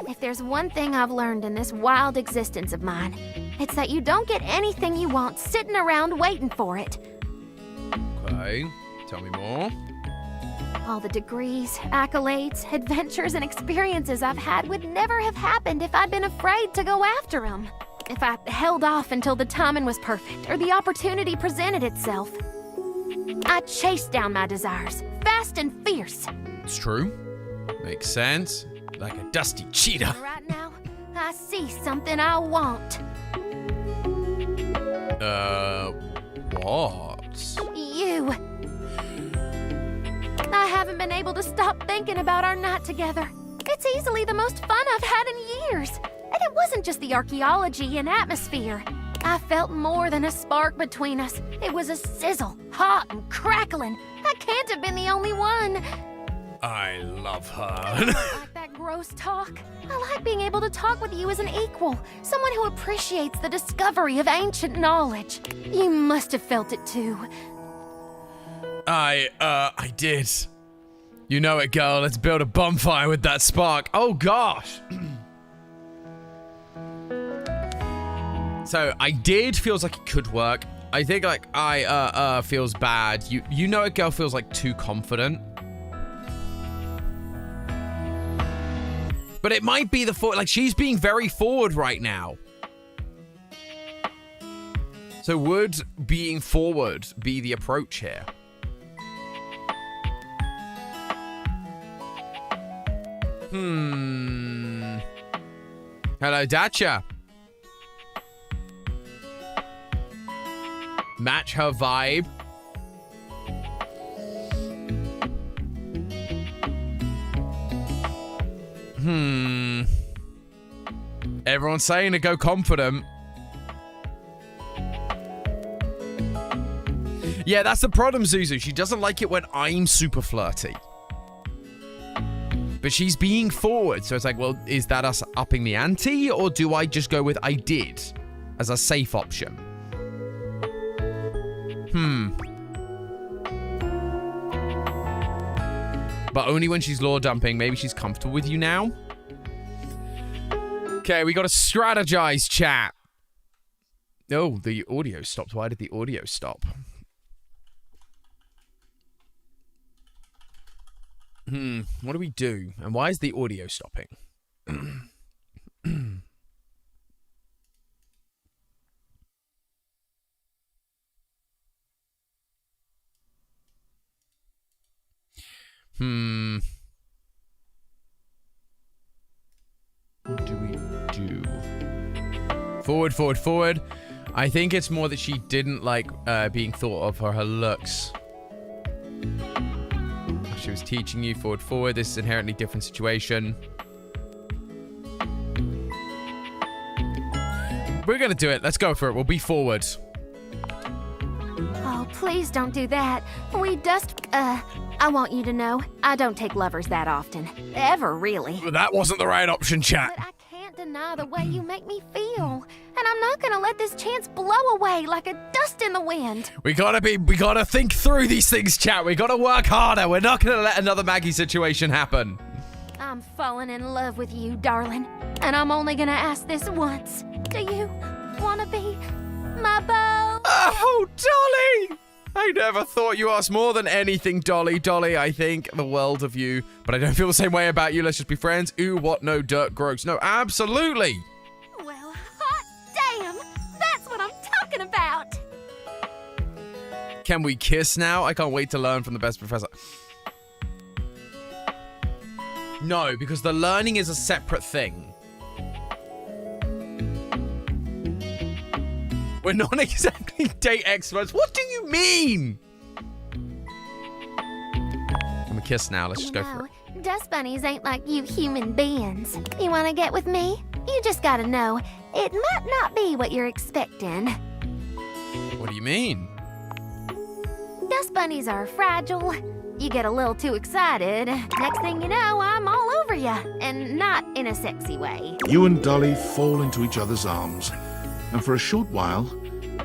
S2: If there's one thing I've learned in this wild existence of mine, it's that you don't get anything you want sitting around waiting for it.
S1: Okay, tell me more.
S2: All the degrees, accolades, adventures, and experiences I've had would never have happened if I'd been afraid to go after them. If I held off until the timing was perfect or the opportunity presented itself. I chased down my desires, fast and fierce.
S1: It's true. Makes sense. Like a dusty cheetah.
S2: Right now, I see something I want.
S1: What?
S2: You. I haven't been able to stop thinking about our night together. It's easily the most fun I've had in years. And it wasn't just the archaeology and atmosphere. I felt more than a spark between us. It was a sizzle, hot and crackling. I can't have been the only one.
S1: I love her.
S2: I don't like that gross talk. I like being able to talk with you as an equal, someone who appreciates the discovery of ancient knowledge. You must have felt it too.
S1: I did. You know it, girl. Let's build a bonfire with that spark. Oh, gosh. So, I did feels like it could work. I think, like, I feels bad. You know it, girl feels, like, too confident. But it might be the forward. Like, she's being very forward right now. So, would being forward be the approach here? Hello, Dacha. Match her vibe. Everyone's saying to go confident. Yeah, that's the problem, Zuzu. She doesn't like it when I'm super flirty. But she's being forward, so it's like, well, is that us upping the ante, or do I just go with I did as a safe option? But only when she's lore dumping. Maybe she's comfortable with you now. Okay, we got to strategize, chat. Oh, the audio stopped. Why did the audio stop? What do we do? And why is the audio stopping? What do we do? Forward, forward, forward. I think it's more that she didn't like being thought of for her looks. She was teaching you forward, forward. This is an inherently different situation. We're gonna do it. Let's go for it. We'll be forward.
S2: Oh, please don't do that. I want you to know, I don't take lovers that often. Ever, really.
S1: Well, that wasn't the right option, chat.
S2: But I can't deny the way you make me feel. And I'm not gonna let this chance blow away like a dust in the wind.
S1: We gotta think through these things, chat. We gotta work harder. We're not gonna let another Maggie situation happen.
S2: I'm falling in love with you, darling. And I'm only gonna ask this once. Do you wanna be my beau?
S1: Oh, Dolly! I never thought you asked more than anything, Dolly. Dolly, I think the world of you, but I don't feel the same way about you. Let's just be friends. Ooh, what? No, dirt, gross. No, absolutely.
S2: Well, hot damn! That's what I'm talking about!
S1: Can we kiss now? I can't wait to learn from the best professor. No, because the learning is a separate thing. We're not exactly date experts. What do you mean? Can we kiss now? Let's just go for it.
S2: Dust bunnies ain't like you human beings. You wanna get with me? You just gotta know, it might not be what you're expecting.
S1: What do you mean?
S2: Dust bunnies are fragile. You get a little too excited. Next thing you know, I'm all over you. And not in a sexy way.
S3: You and Dolly fall into each other's arms, and for a short while,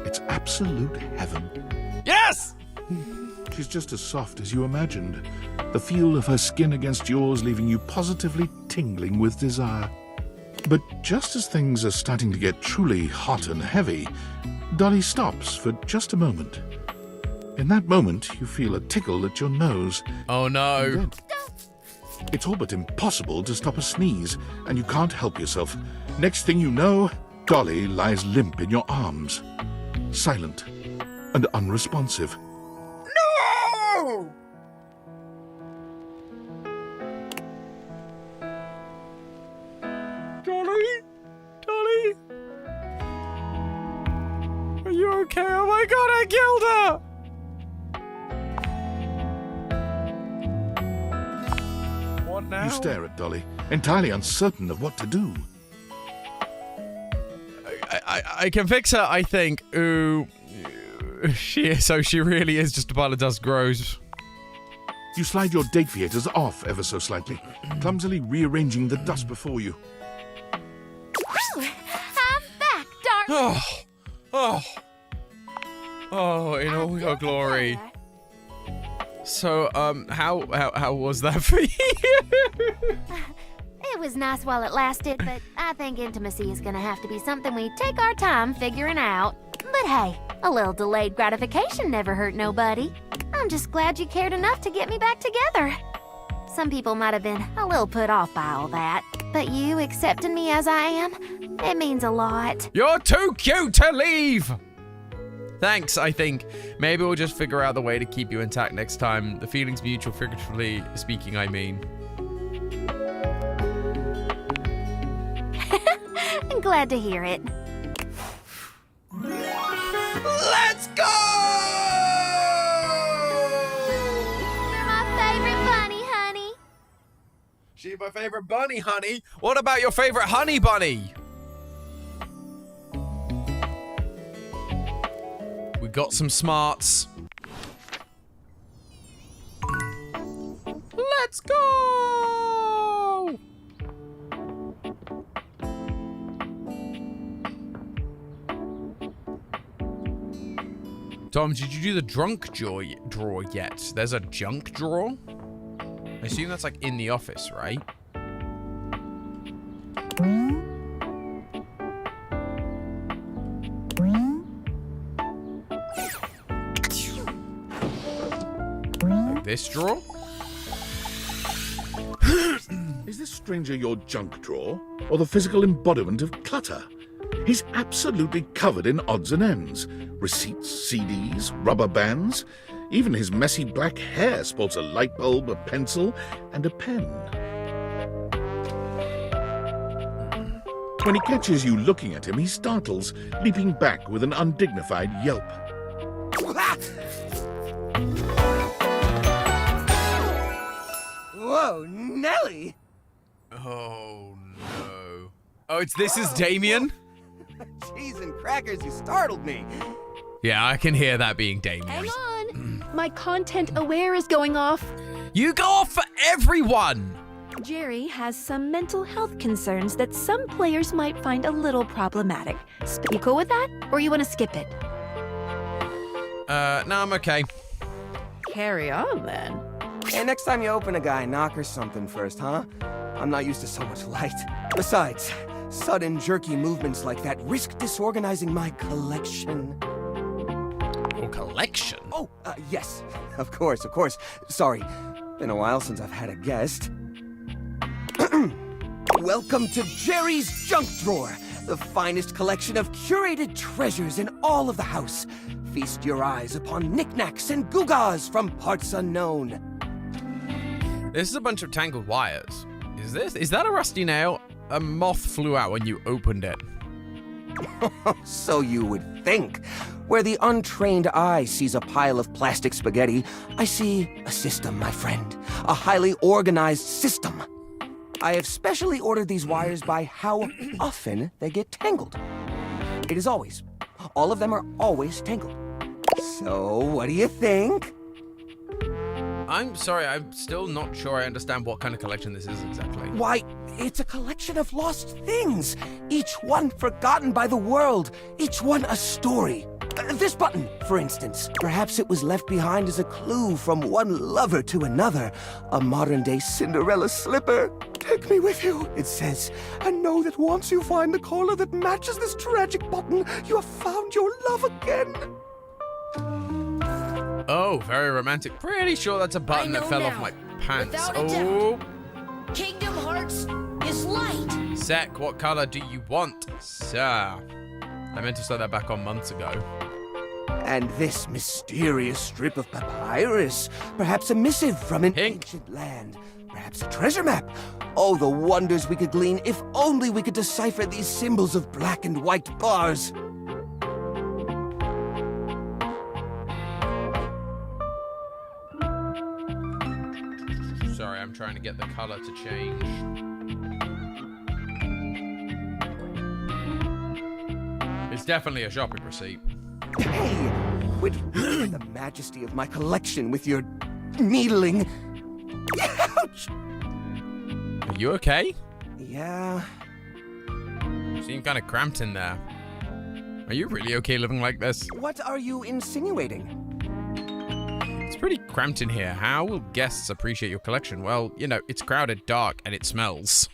S3: it's absolute heaven.
S1: Yes!
S3: She's just as soft as you imagined, the feel of her skin against yours leaving you positively tingling with desire. But just as things are starting to get truly hot and heavy, Dolly stops for just a moment. In that moment, you feel a tickle at your nose.
S1: Oh no.
S3: Then, it's all but impossible to stop a sneeze, and you can't help yourself. Next thing you know, Dolly lies limp in your arms, silent and unresponsive.
S1: No! Dolly? Dolly? Are you okay? Oh my god, I killed her! What now?
S3: You stare at Dolly, entirely uncertain of what to do.
S1: I can fix her, I think. Ooh. She really is just a pile of dust. Gross.
S3: You slide your date theaters off ever so slightly, clumsily rearranging the dust before you.
S2: Whew, I'm back, darling.
S1: In all your glory. So, how was that for you?
S2: It was nice while it lasted, but I think intimacy is gonna have to be something we take our time figuring out. But hey, a little delayed gratification never hurt nobody. I'm just glad you cared enough to get me back together. Some people might have been a little put off by all that, but you accepting me as I am, it means a lot.
S1: You're too cute to leave! Thanks, I think. Maybe we'll just figure out the way to keep you intact next time. The feeling's mutual, figuratively speaking, I mean.
S2: I'm glad to hear it.
S1: Let's go!
S2: You're my favorite bunny, honey.
S1: She's my favorite bunny, honey. What about your favorite honey bunny? We got some smarts. Let's go! Tom, did you do the drunk drawer yet? There's a junk drawer? I assume that's like in the office, right? this drawer?
S3: Is this stranger your junk drawer, or the physical embodiment of clutter? He's absolutely covered in odds and ends. Receipts, CDs, rubber bands. Even his messy black hair sports a light bulb, a pencil, and a pen. When he catches you looking at him, he startles, leaping back with an undignified yelp.
S9: Whoa, Nelly!
S1: Oh, no. Oh, this is Damien?
S9: Cheese and crackers, you startled me.
S1: Yeah, I can hear that being Damien.
S10: Hang on. My content aware is going off.
S1: You go off for everyone!
S10: Jerry has some mental health concerns that some players might find a little problematic. You cool with that? Or you want to skip it?
S1: No, I'm okay.
S10: Carry on, then.
S9: Hey, next time you open a guy, knock her something first, huh? I'm not used to so much light. Besides, sudden jerky movements like that risk disorganizing my collection.
S1: Your collection?
S9: Oh, yes. Of course. Sorry. Been a while since I've had a guest. Welcome to Jerry's Junk Drawer, the finest collection of curated treasures in all of the house. Feast your eyes upon knickknacks and gewgaws from parts unknown.
S1: This is a bunch of tangled wires. Is that a rusty nail? A moth flew out when you opened it.
S9: So you would think. Where the untrained eye sees a pile of plastic spaghetti, I see a system, my friend. A highly organized system. I have specially ordered these wires by how often they get tangled. It is always. All of them are always tangled. So, what do you think?
S1: I'm sorry, I'm still not sure I understand what kind of collection this is exactly.
S9: Why, it's a collection of lost things. Each one forgotten by the world. Each one a story. This button, for instance. Perhaps it was left behind as a clue from one lover to another. A modern-day Cinderella slipper. Take me with you, it says. And know that once you find the collar that matches this tragic button, you have found your love again.
S1: Oh, very romantic. Pretty sure that's a button that fell off my pants.
S11: Without a
S1: Oh.
S11: Kingdom Hearts is light.
S1: Sec, what color do you want, sir? I meant to set that back on months ago.
S9: And this mysterious strip of papyrus. Perhaps a missive from an
S1: Pink.
S9: ancient land. Perhaps a treasure map. Oh, the wonders we could glean if only we could decipher these symbols of black and white bars.
S1: Sorry, I'm trying to get the color to change. It's definitely a shopping receipt.
S9: Hey, quit ruining the majesty of my collection with your needling. Ouch!
S1: Are you okay?
S9: Yeah.
S1: You seem kind of cramped in there. Are you really okay living like this?
S9: What are you insinuating?
S1: It's pretty cramped in here. How will guests appreciate your collection? Well, you know, it's crowded, dark, and it smells.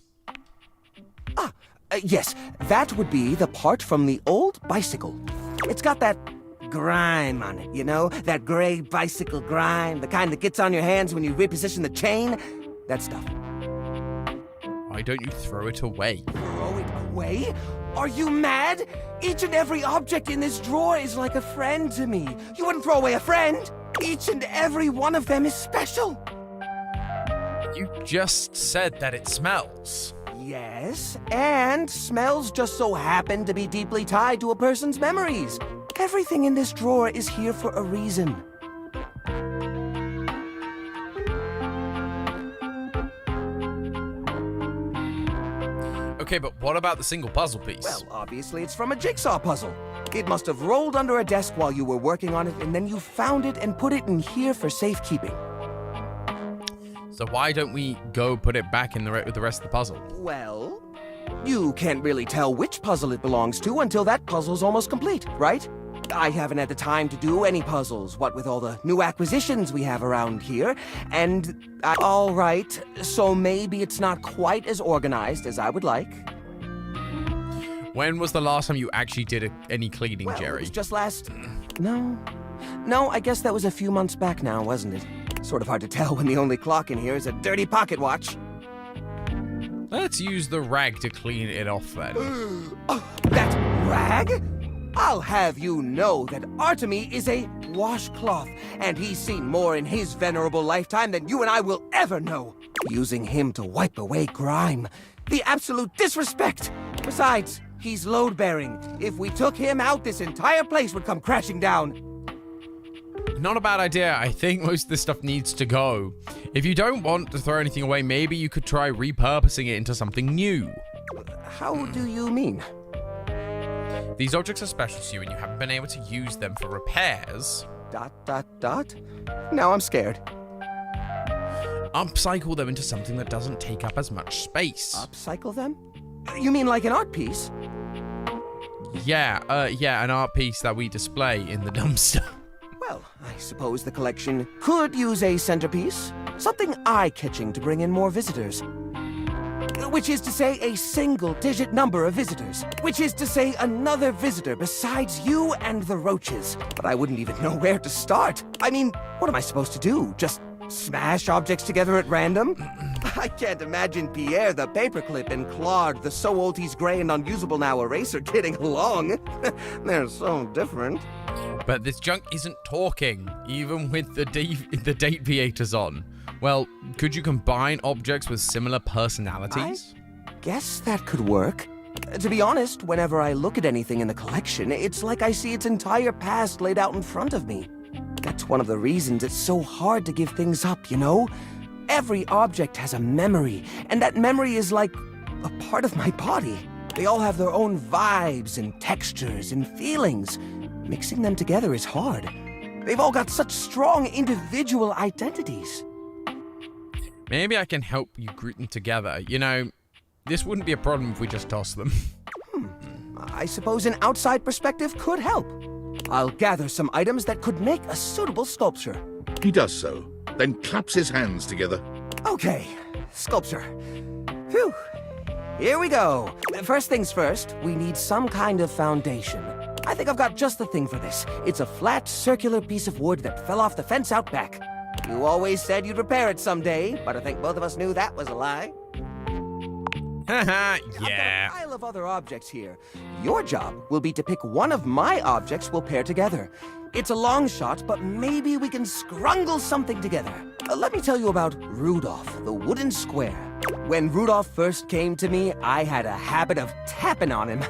S9: Yes, that would be the part from the old bicycle. It's got that grime on it, you know? That gray bicycle grime, the kind that gets on your hands when you reposition the chain. That stuff.
S1: Why don't you throw it away?
S9: Throw it away? Are you mad? Each and every object in this drawer is like a friend to me. You wouldn't throw away a friend. Each and every one of them is special.
S1: You just said that it smells.
S9: Yes, and smells just so happen to be deeply tied to a person's memories. Everything in this drawer is here for a reason.
S1: Okay, but what about the single puzzle piece?
S9: Well, obviously it's from a jigsaw puzzle. It must have rolled under a desk while you were working on it, and then you found it and put it in here for safekeeping.
S1: So why don't we go put it back in with the rest of the puzzle?
S9: Well, you can't really tell which puzzle it belongs to until that puzzle's almost complete, right? I haven't had the time to do any puzzles, what with all the new acquisitions we have around here, and all right, so maybe it's not quite as organized as I would like.
S1: When was the last time you actually did any cleaning,
S9: Well,
S1: Jerry?
S9: it was just last... No, I guess that was a few months back now, wasn't it? Sort of hard to tell when the only clock in here is a dirty pocket watch.
S1: Let's use the rag to clean it off then.
S9: Oh, that rag? I'll have you know that Artemy is a washcloth, and he's seen more in his venerable lifetime than you and I will ever know. Using him to wipe away grime. The absolute disrespect! Besides, he's load-bearing. If we took him out, this entire place would come crashing down.
S1: Not a bad idea. I think most of this stuff needs to go. If you don't want to throw anything away, maybe you could try repurposing it into something new.
S9: How do you mean?
S1: These objects are special to you and you haven't been able to use them for repairs. ...
S9: Now I'm scared.
S1: Upcycle them into something that doesn't take up as much space.
S9: Upcycle them? You mean like an art piece?
S1: Yeah, an art piece that we display in the dumpster.
S9: Well, I suppose the collection could use a centerpiece. Something eye-catching to bring in more visitors. Which is to say a single-digit number of visitors. Which is to say another visitor besides you and the roaches. But I wouldn't even know where to start. I mean, what am I supposed to do? Just smash objects together at random? I can't imagine Pierre the paperclip and Claude the so old he's gray and unusable now eraser getting along. They're so different.
S1: But this junk isn't talking, even with the date viators on. Well, could you combine objects with similar personalities?
S9: I guess that could work. To be honest, whenever I look at anything in the collection, it's like I see its entire past laid out in front of me. That's one of the reasons it's so hard to give things up, you know? Every object has a memory, and that memory is like a part of my body. They all have their own vibes and textures and feelings. Mixing them together is hard. They've all got such strong individual identities.
S1: Maybe I can help you group them together. You know, this wouldn't be a problem if we just tossed them.
S9: I suppose an outside perspective could help. I'll gather some items that could make a suitable sculpture.
S3: He does so, then claps his hands together.
S9: Okay, sculpture. Phew. Here we go. First things first, we need some kind of foundation. I think I've got just the thing for this. It's a flat, circular piece of wood that fell off the fence out back. You always said you'd repair it someday, but I think both of us knew that was a lie.
S1: Haha,
S9: I've got
S1: yeah.
S9: a pile of other objects here. Your job will be to pick one of my objects we'll pair together. It's a long shot, but maybe we can scrungle something together. Let me tell you about Rudolph, the wooden square. When Rudolph first came to me, I had a habit of tapping on him.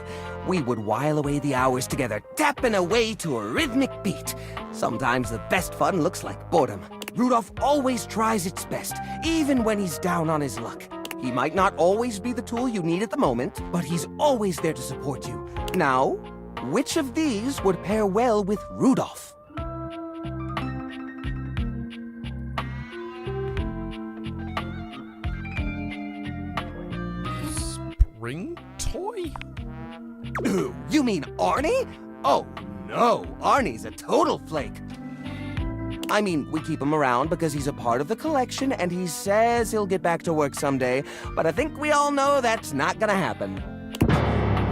S9: We would while away the hours together, tapping away to a rhythmic beat. Sometimes the best fun looks like boredom. Rudolph always tries its best, even when he's down on his luck. He might not always be the tool you need at the moment, but he's always there to support you. Now, which of these would pair well with Rudolph?
S1: Spring toy?
S9: Ooh, you mean Arnie? Oh, no, Arnie's a total flake. I mean, we keep him around because he's a part of the collection and he says he'll get back to work someday, but I think we all know that's not gonna happen.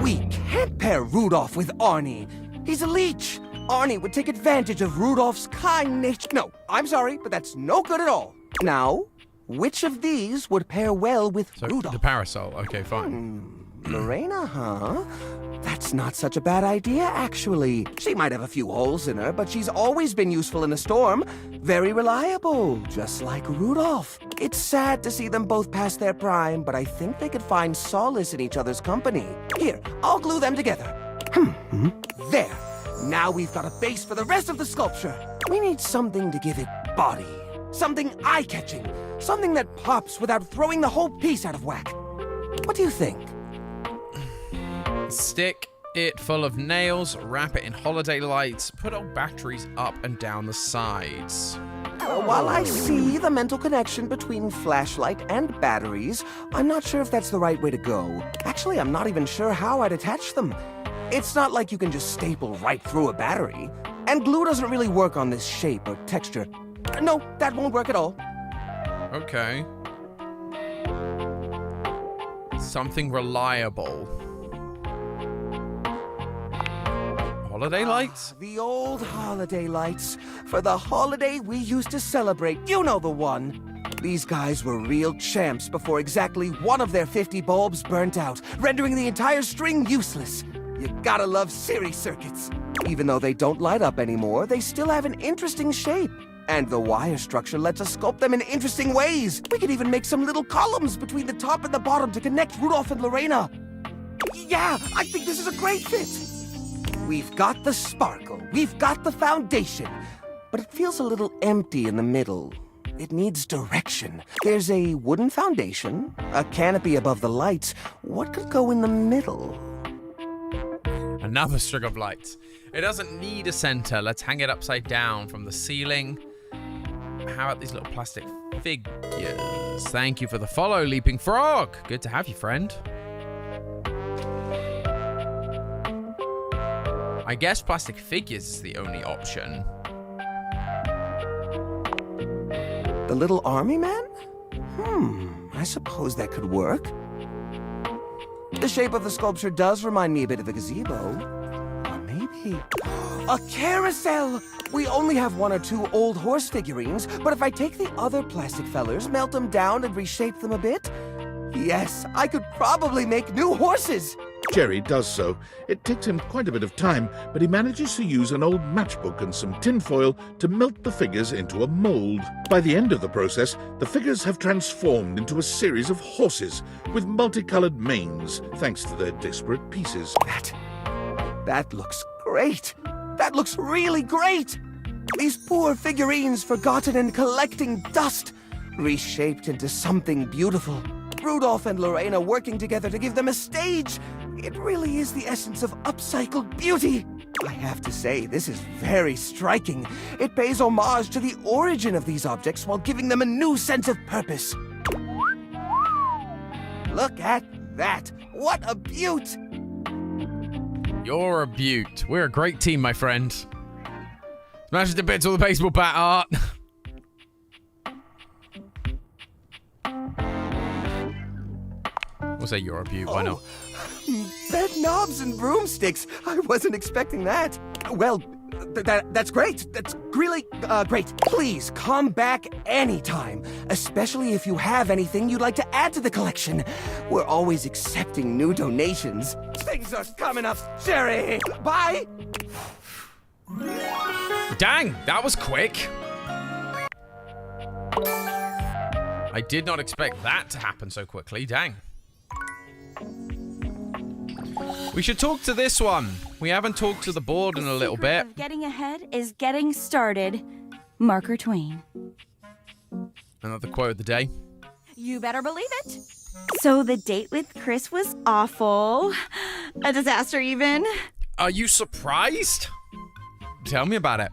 S9: We can't pair Rudolph with Arnie. He's a leech. Arnie would take advantage of Rudolph's kind nature. No, I'm sorry, but that's no good at all. Now, which of these would pair well with Rudolph?
S1: The parasol. Okay, fine.
S9: Lorena, huh? That's not such a bad idea, actually. She might have a few holes in her, but she's always been useful in a storm. Very reliable, just like Rudolph. It's sad to see them both past their prime, but I think they could find solace in each other's company. Here, I'll glue them together. There. Now we've got a base for the rest of the sculpture. We need something to give it body. Something eye-catching. Something that pops without throwing the whole piece out of whack. What do you think?
S1: Stick it full of nails, wrap it in holiday lights, put old batteries up and down the sides.
S9: While I see the mental connection between flashlight and batteries, I'm not sure if that's the right way to go. Actually, I'm not even sure how I'd attach them. It's not like you can just staple right through a battery. And glue doesn't really work on this shape or texture. No, that won't work at all.
S1: Okay. Something reliable. Holiday lights?
S9: The old holiday lights. For the holiday we used to celebrate. You know the one. These guys were real champs before exactly one of their 50 bulbs burnt out, rendering the entire string useless. You gotta love series circuits. Even though they don't light up anymore, they still have an interesting shape. And the wire structure lets us sculpt them in interesting ways. We could even make some little columns between the top and the bottom to connect Rudolph and Lorena. Yeah, I think this is a great fit. We've got the sparkle, we've got the foundation, but it feels a little empty in the middle. It needs direction. There's a wooden foundation, a canopy above the lights. What could go in the middle?
S1: Another string of lights. It doesn't need a center. Let's hang it upside down from the ceiling. How about these little plastic figures? Thank you for the follow, Leaping Frog. Good to have you, friend. I guess plastic figures is the only option.
S9: The little army man? I suppose that could work. The shape of the sculpture does remind me a bit of a gazebo. Or maybe... a carousel! We only have 1 or 2 old horse figurines, but if I take the other plastic fellers, melt them down, and reshape them a bit... yes, I could probably make new horses!
S3: Jerry does so. It takes him quite a bit of time, but he manages to use an old matchbook and some tinfoil to melt the figures into a mold. By the end of the process, the figures have transformed into a series of horses with multicolored manes, thanks to their disparate pieces.
S9: That looks great! That looks really great! These poor figurines forgotten and collecting dust, reshaped into something beautiful. Rudolph and Lorena working together to give them a stage. It really is the essence of upcycled beauty. I have to say, this is very striking. It pays homage to the origin of these objects while giving them a new sense of purpose. Look at that! What a beaut!
S1: You're a beaut. We're a great team, my friend. Smash it to bits with the baseball bat art. We'll say you're a beaut, why not?
S9: Bed knobs and broomsticks. I wasn't expecting that. Well, that's great. That's really great. Please come back anytime, especially if you have anything you'd like to add to the collection. We're always accepting new donations. Things are coming up, Jerry. Bye.
S1: Dang, that was quick. I did not expect that to happen so quickly. Dang. We should talk to this one. We haven't talked to the board in a little bit.
S10: Of getting ahead is getting started. Marker Twain.
S1: Another quote of the day.
S10: You better believe it. So the date with Chris was awful. A disaster even.
S1: Are you surprised? Tell me about it.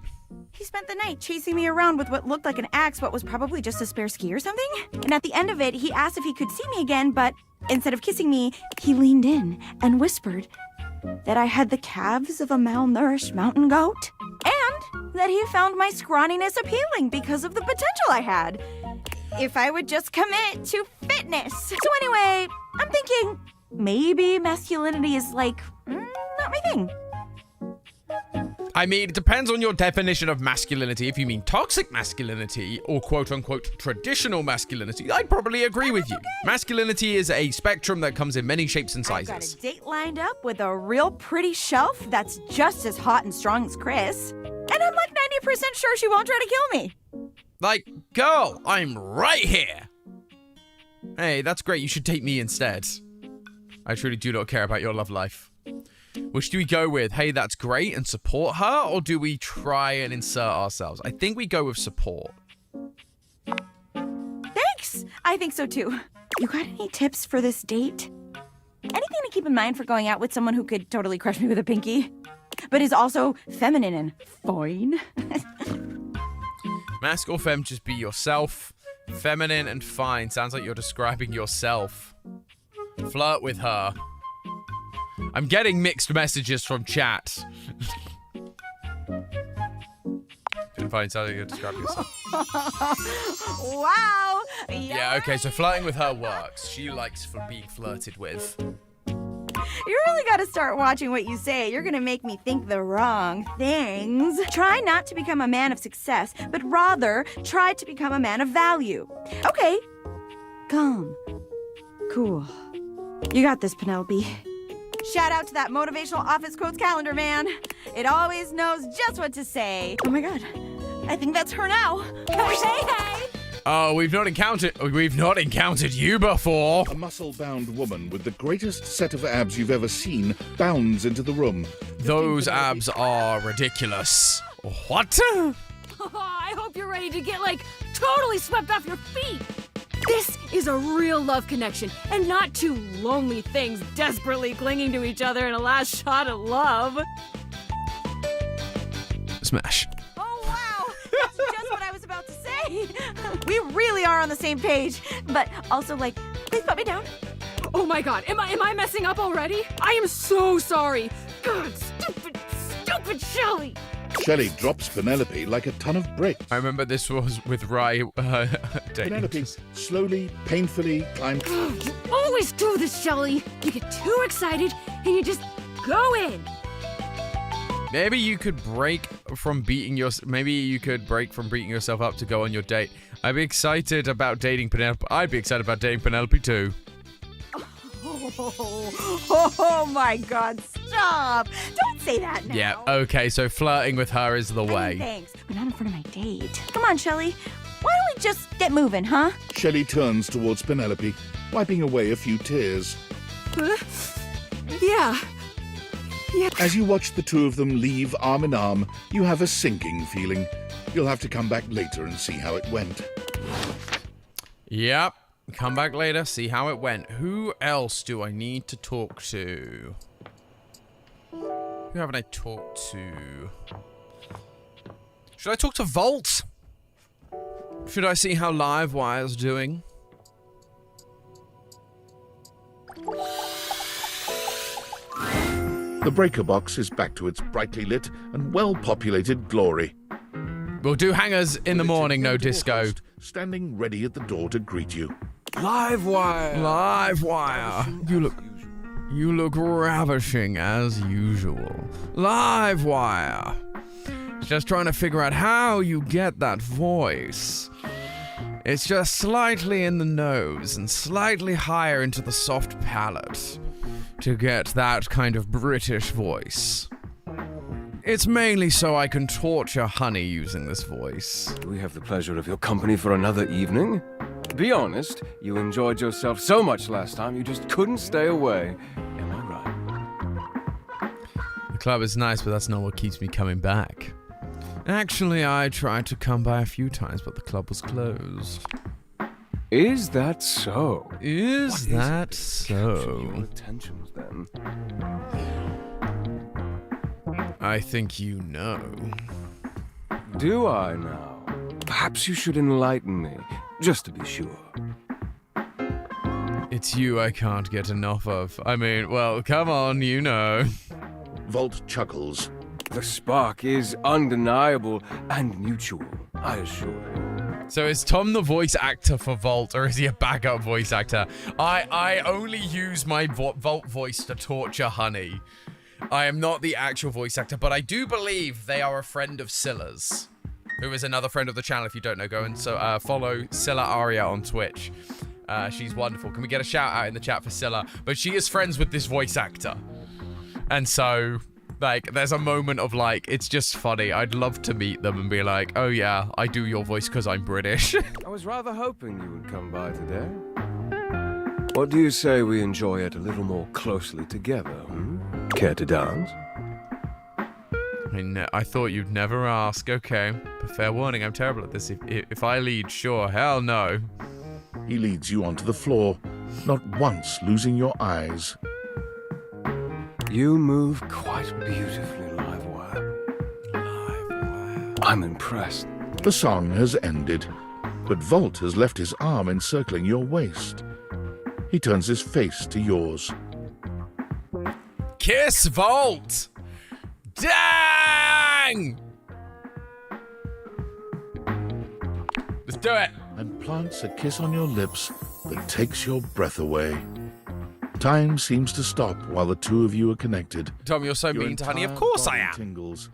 S10: He spent the night chasing me around with what looked like an axe but was probably just a spare ski or something. And at the end of it, he asked if he could see me again, but instead of kissing me, he leaned in and whispered that I had the calves of a malnourished mountain goat and that he found my scrawniness appealing because of the potential I had if I would just commit to fitness. So anyway, I'm thinking maybe masculinity is like, not my thing.
S1: I mean, it depends on your definition of masculinity. If you mean toxic masculinity or quote-unquote traditional masculinity, I'd probably agree with you. Masculinity is a spectrum that comes in many shapes and sizes.
S10: I've got a date lined up with a real pretty shelf that's just as hot and strong as Chris. And I'm like 90% sure she won't try to kill me.
S1: Like, girl, I'm right here. Hey, that's great. You should date me instead. I truly do not care about your love life. Which do we go with? Hey, that's great, and support her? Or do we try and insert ourselves? I think we go with support.
S10: Thanks! I think so too. You got any tips for this date? Anything to keep in mind for going out with someone who could totally crush me with a pinky, but is also feminine and fine?
S1: Mask or femme, just be yourself. Feminine and fine. Sounds like you're describing yourself. Flirt with her. I'm getting mixed messages from chat. Fine, sounds like you're describing yourself.
S10: Wow!
S1: Yeah, okay, so flirting with her works. She likes being flirted with.
S10: You really gotta start watching what you say. You're gonna make me think the wrong things. Try not to become a man of success, but rather try to become a man of value. Okay. Calm. Cool. You got this, Penelope. Shout out to that motivational office quotes calendar, man. It always knows just what to say. Oh my god. I think that's her now. Hey!
S1: Oh, we've not encountered you before.
S3: A muscle-bound woman with the greatest set of abs you've ever seen bounds into the room.
S1: Those abs are ridiculous. What?
S11: I hope you're ready to get, totally swept off your feet. This is a real love connection, and not two lonely things desperately clinging to each other in a last shot of love.
S1: Smash.
S10: Oh, wow. That's just what I was about to say. We really are on the same page. But also, please put me down.
S11: Oh my god, am I messing up already? I am so sorry. God, stupid Shelly.
S3: Shelley drops Penelope like a ton of bricks.
S1: I remember this was with Rye dating.
S3: Penelope slowly, painfully climbs.
S11: You always do this, Shelly. You get too excited and you just go in.
S1: Maybe you could break from beating yourself up to go on your date. I'd be excited about dating Penelope. I'd be excited about dating Penelope too.
S10: Oh my god, stop! Don't say that now.
S1: Yeah, okay, so flirting with her is the way.
S10: Thanks, but not in front of my date. Come on, Shelly. Why don't we just get moving, huh?
S3: Shelley turns towards Penelope, wiping away a few tears.
S11: Yeah.
S3: As you watch the two of them leave arm in arm, you have a sinking feeling. You'll have to come back later and see how it went.
S1: Yep. Come back later, see how it went. Who else do I need to talk to? Who haven't I talked to? Should I talk to Volt? Should I see how Livewire's doing?
S3: The breaker box is back to its brightly lit and well-populated glory.
S1: We'll do hangers in the morning, no disco.
S3: Standing ready at the door to greet you.
S4: Livewire.
S1: You look ravishing as usual. Livewire. Just trying to figure out how you get that voice. It's just slightly in the nose and slightly higher into the soft palate to get that kind of British voice. It's mainly so I can torture Honey using this voice.
S4: Do we have the pleasure of your company for another evening? Be honest, you enjoyed yourself so much last time you just couldn't stay away. Am I right?
S1: The club is nice, but that's not what keeps me coming back. Actually, I tried to come by a few times, but the club was closed.
S4: Is that so?
S1: Is that so?
S4: Your attentions, then.
S1: I think you know.
S4: Do I now? Perhaps you should enlighten me, just to be sure.
S1: It's you I can't get enough of. I mean, well, come on, you know.
S3: Volt chuckles.
S4: The spark is undeniable and mutual, I assure you.
S1: So is Tom the voice actor for Volt, or is he a backup voice actor? I only use my Volt voice to torture Honey. I am not the actual voice actor, but I do believe they are a friend of Scylla's, who is another friend of the channel. If you don't know, go and follow Scylla Aria on Twitch. She's wonderful. Can we get a shout out in the chat for Scylla? But she is friends with this voice actor. And so, there's a moment of, it's just funny. I'd love to meet them and be like, oh yeah, I do your voice because I'm British.
S4: I was rather hoping you would come by today. What do you say we enjoy it a little more closely together, Care to dance?
S1: I thought you'd never ask. Okay, but fair warning, I'm terrible at this. If I lead, sure, hell no.
S3: He leads you onto the floor, not once losing your eyes.
S4: You move quite beautifully, Livewire. Livewire. I'm impressed.
S3: The song has ended, but Volt has left his arm encircling your waist. He turns his face to yours.
S1: Kiss Volt! Dang! Let's do it.
S3: And plants a kiss on your lips that takes your breath away. Time seems to stop while the two of you are connected.
S1: Tom, you're so
S3: Your
S1: mean to Honey. Of
S3: entire
S1: course I
S3: body
S1: am.
S3: Tingles,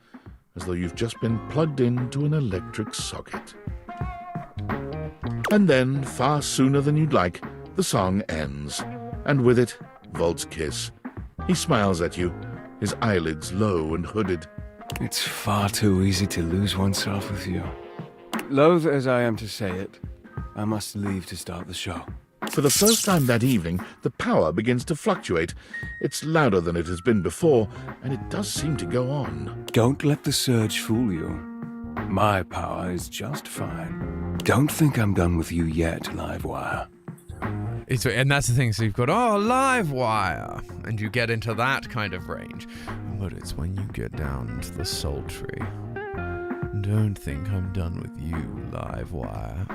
S3: as though you've just been plugged into an electric socket. And then, far sooner than you'd like, the song ends. And with it, Volt's kiss. He smiles at you, his eyelids low and hooded.
S12: It's far too easy to lose oneself with you. Loath as I am to say it, I must leave to start the show.
S3: For the first time that evening, the power begins to fluctuate. It's louder than it has been before, and it does seem to go on.
S12: Don't let the surge fool you. My power is just fine. Don't think I'm done with you yet, Livewire.
S1: And that's the thing, so you've got, live wire, and you get into that kind of range. But it's when you get down to the sultry. Don't think I'm done with you, live wire.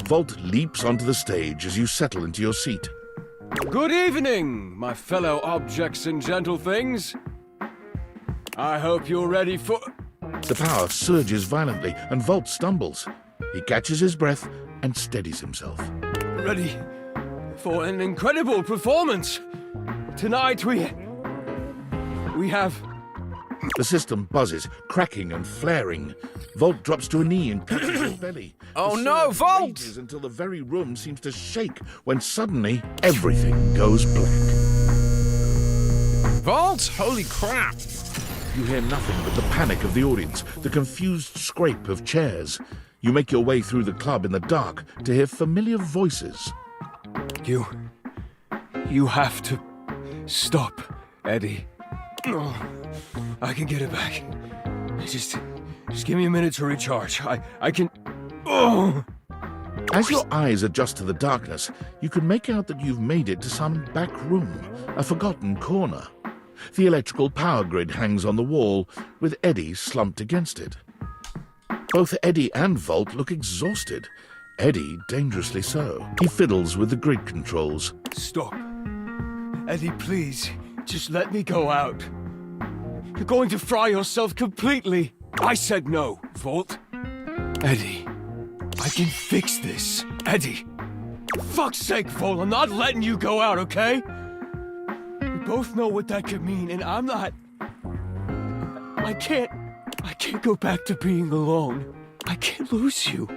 S3: Volt leaps onto the stage as you settle into your seat.
S12: Good evening, my fellow objects and gentle things. I hope you're ready for...
S3: The power surges violently, and Volt stumbles. He catches his breath and steadies himself.
S12: Ready for an incredible performance. Tonight we have...
S3: The system buzzes, cracking and flaring. Volt drops to a knee and catches his belly.
S1: Oh
S3: The
S1: no,
S3: surge
S1: Volt!
S3: rages until the very room seems to shake, when suddenly everything goes black.
S1: Volt! Holy crap!
S3: You hear nothing but the panic of the audience, the confused scrape of chairs. You make your way through the club in the dark to hear familiar voices.
S12: You have to stop, Eddie. Oh, I can get it back. Just give me a minute to recharge. I can... Oh!
S3: As your eyes adjust to the darkness, you can make out that you've made it to some back room, a forgotten corner. The electrical power grid hangs on the wall, with Eddie slumped against it. Both Eddie and Volt look exhausted. Eddie dangerously so. He fiddles with the grid controls.
S12: Stop. Eddie, please. Just let me go out. You're going to fry yourself completely. I said no, Volt. Eddie, I can fix this. Eddie. For fuck's sake, Volt, I'm not letting you go out, okay? We both know what that could mean, and I'm not... I can't go back to being alone. I can't lose you.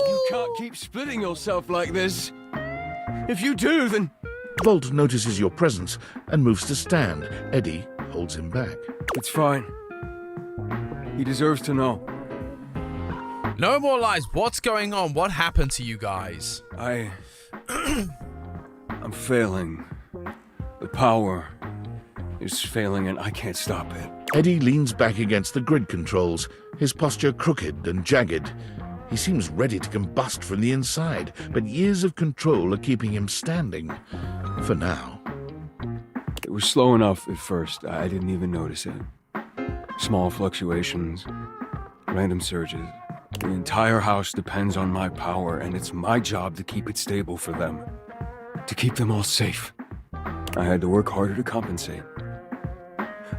S12: You can't keep splitting yourself like this. If you do, then...
S3: Volt notices your presence and moves to stand. Eddie holds him back.
S12: It's fine. He deserves to know.
S1: No more lies. What's going on? What happened to you guys?
S12: I'm failing. The power is failing and I can't stop it.
S3: Eddie leans back against the grid controls, his posture crooked and jagged. He seems ready to combust from the inside, but years of control are keeping him standing. For now.
S12: It was slow enough at first. I didn't even notice it. Small fluctuations, random surges. The entire house depends on my power, and it's my job to keep it stable for them. To keep them all safe. I had to work harder to compensate.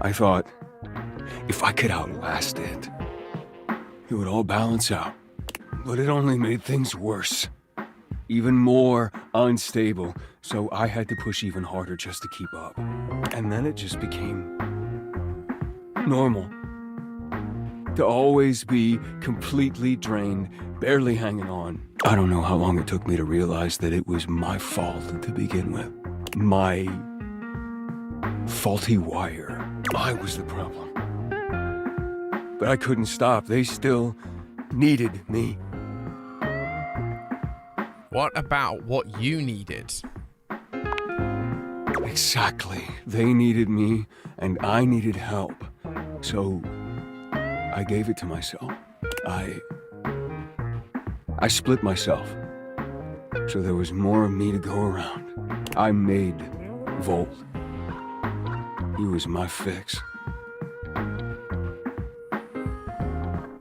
S12: I thought, if I could outlast it, it would all balance out. But it only made things worse. Even more unstable, so I had to push even harder just to keep up. And then it just became normal. To always be completely drained, barely hanging on. I don't know how long it took me to realize that it was my fault to begin with. My faulty wire. I was the problem. But I couldn't stop. They still needed me.
S1: What about what you needed?
S12: Exactly. They needed me, and I needed help. So, I gave it to myself. I split myself. So there was more of me to go around. I made Volt. He was my fix.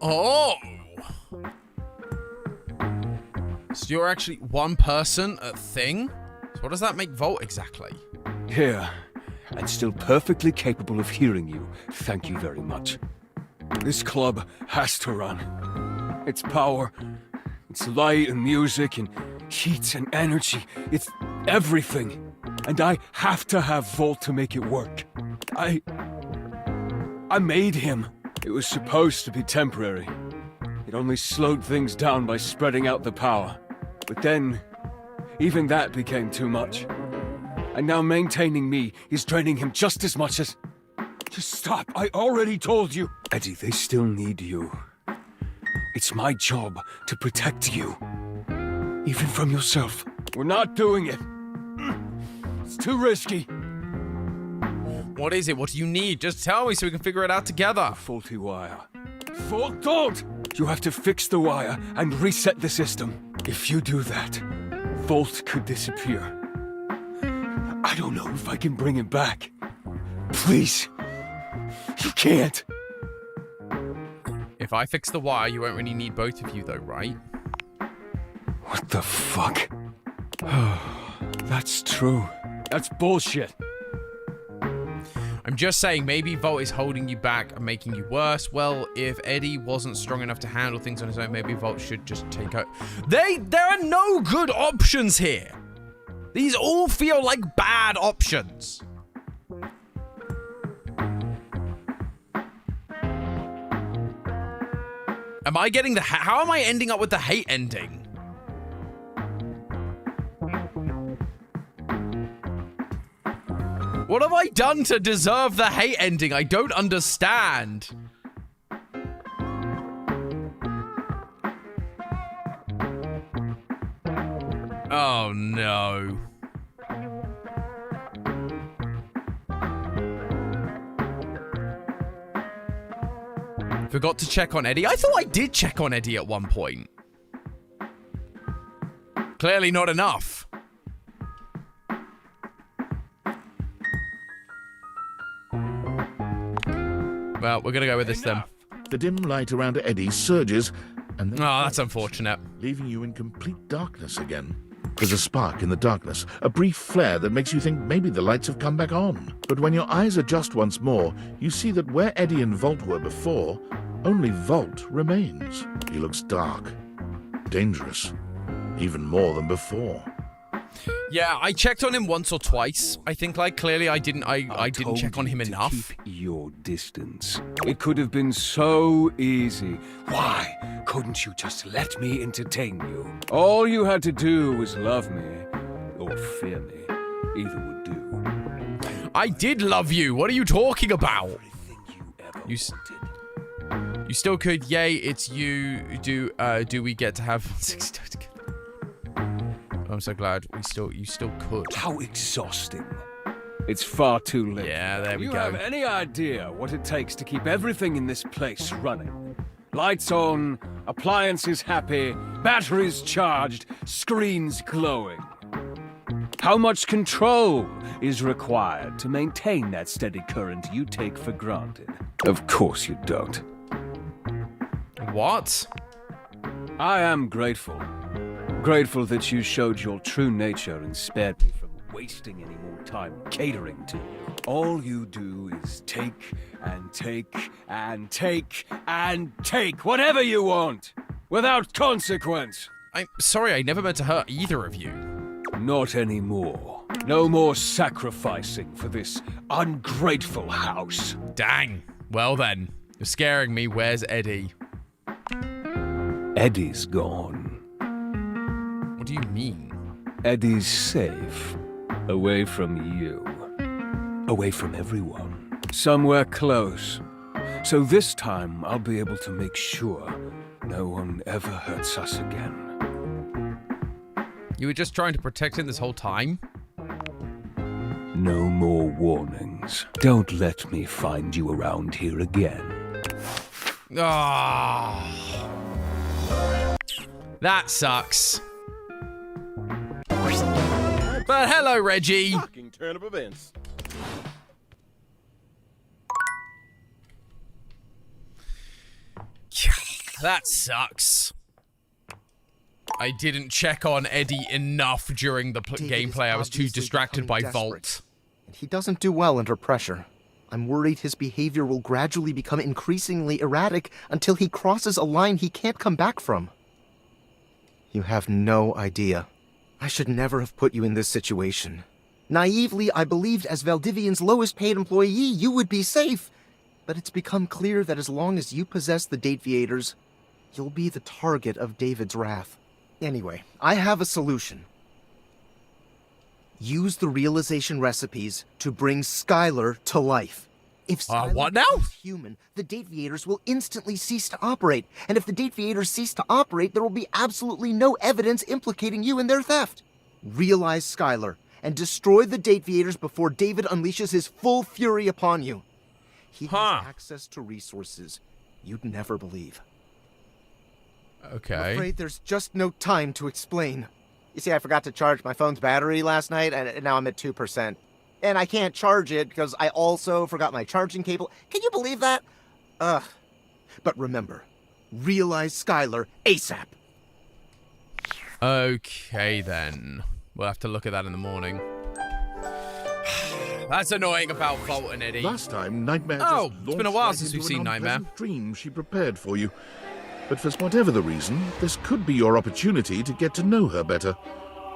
S1: Oh! So you're actually one person, a thing? So what does that make Volt exactly?
S12: Yeah, and still perfectly capable of hearing you. Thank you very much. This club has to run. Its power, its light and music, and heat and energy. It's everything. And I have to have Volt to make it work. I made him. It was supposed to be temporary. It only slowed things down by spreading out the power. But then, even that became too much. And now maintaining me is draining him just as much as... Just stop, I already told you. Eddie, they still need you. It's my job to protect you. Even from yourself. We're not doing it. It's too risky.
S1: What is it? What do you need? Just tell me so we can figure it out together.
S12: A faulty wire. Fault, don't! You have to fix the wire and reset the system. If you do that, Volt could disappear. I don't know if I can bring him back. Please. You can't.
S1: If I fix the wire, you won't really need both of you though, right?
S12: What the fuck? That's true. That's bullshit.
S1: I'm just saying, maybe Volt is holding you back and making you worse. Well, if Eddie wasn't strong enough to handle things on his own, maybe Volt should just take out... There are no good options here. These all feel like bad options. Am I getting the... How am I ending up with the hate ending? What have I done to deserve the hate ending? I don't understand. Oh, no. Forgot to check on Eddie. I thought I did check on Eddie at one point. Clearly not enough. Well, we're gonna go with this then.
S3: The dim light around Eddie surges, and then
S1: oh, that's unfortunate.
S3: Leaving you in complete darkness again. There's a spark in the darkness, a brief flare that makes you think maybe the lights have come back on. But when your eyes adjust once more, you see that where Eddie and Volt were before, only Volt remains. He looks dark, dangerous, even more than before.
S1: Yeah, I checked on him once or twice. I think, like, clearly I didn't check on him enough.
S12: Keep your distance. It could have been so easy. Why couldn't you just let me entertain you? All you had to do was love me or fear me. Either would do.
S1: I did love you. What are you talking about? You still could. Yay, it's you. Do we get to have sex together? I'm so glad you still could.
S12: How exhausting. It's far too late.
S1: Yeah, there we go.
S12: Do you have any idea what it takes to keep everything in this place running? Lights on, appliances happy, batteries charged, screens glowing. How much control is required to maintain that steady current you take for granted? Of course you don't.
S1: What?
S12: I am grateful. Grateful that you showed your true nature and spared me from wasting any more time catering to you. All you do is take and take and take and take whatever you want, without consequence.
S1: I'm sorry, I never meant to hurt either of you.
S12: Not anymore. No more sacrificing for this ungrateful house.
S1: Dang. Well then, you're scaring me. Where's Eddie?
S12: Eddie's gone.
S1: What do you mean?
S12: Eddie's safe. Away from you. Away from everyone. Somewhere close. So this time, I'll be able to make sure no one ever hurts us again.
S1: You were just trying to protect him this whole time?
S12: No more warnings. Don't let me find you around here again.
S1: Ah. That sucks. But hello, Reggie.
S13: Shocking turn of events.
S1: That sucks. I didn't check on Eddie enough during the gameplay. I was too distracted by Volt.
S14: He doesn't do well under pressure. I'm worried his behavior will gradually become increasingly erratic until he crosses a line he can't come back from. You have no idea. I should never have put you in this situation. Naively, I believed as Valdivian's lowest paid employee, you would be safe. But it's become clear that as long as you possess the Dateviators, you'll be the target of David's wrath. Anyway, I have a solution. Use the realization recipes to bring Skylar to life. If Skylar
S1: what now?
S14: becomes human, the Dateviators will instantly cease to operate. And if the Dateviators cease to operate, there will be absolutely no evidence implicating you in their theft. Realize Skylar and destroy the Dateviators before David unleashes his full fury upon you. He has access to resources you'd never believe.
S1: Okay.
S14: I'm afraid there's just no time to explain. You see, I forgot to charge my phone's battery last night, and now I'm at 2%. And I can't charge it because I also forgot my charging cable. Can you believe that? Ugh. But remember, realize Skylar ASAP.
S1: Okay, then. We'll have to look at that in the morning. That's annoying about Fulton, Eddie.
S3: Last time, Nightmare
S1: Oh,
S3: just
S1: it's been a
S3: launched
S1: while
S3: right
S1: since
S3: into
S1: we've seen
S3: an
S1: Nightmare.
S3: unpleasant dream she prepared for you. But for whatever the reason, this could be your opportunity to get to know her better.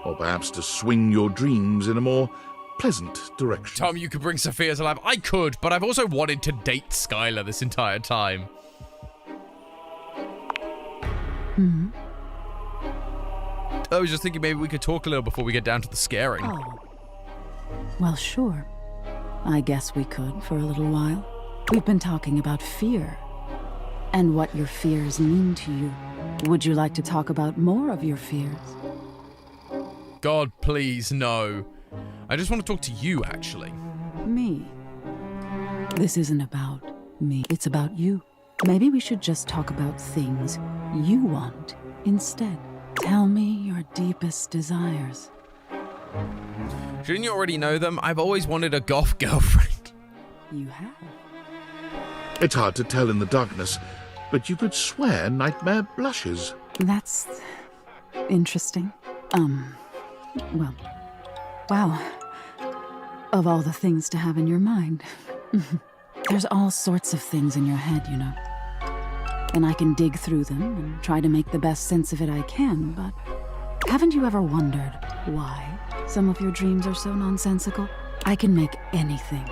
S3: Or perhaps to swing your dreams in a more pleasant direction.
S1: Tom, you could bring Sophia to life. I could, but I've also wanted to date Skylar this entire time. I was just thinking maybe we could talk a little before we get down to the scaring.
S13: Oh. Well, sure. I guess we could for a little while. We've been talking about fear. And what your fears mean to you. Would you like to talk about more of your fears?
S1: God, please, no. I just want to talk to you, actually.
S13: Me? This isn't about me. It's about you. Maybe we should just talk about things you want instead. Tell me your deepest desires.
S1: Shouldn't you already know them? I've always wanted a goth girlfriend.
S13: You have?
S3: It's hard to tell in the darkness, but you could swear Nightmare blushes.
S13: That's interesting. Well, wow. Of all the things to have in your mind. There's all sorts of things in your head, you know. And I can dig through them and try to make the best sense of it I can, but haven't you ever wondered why some of your dreams are so nonsensical? I can make anything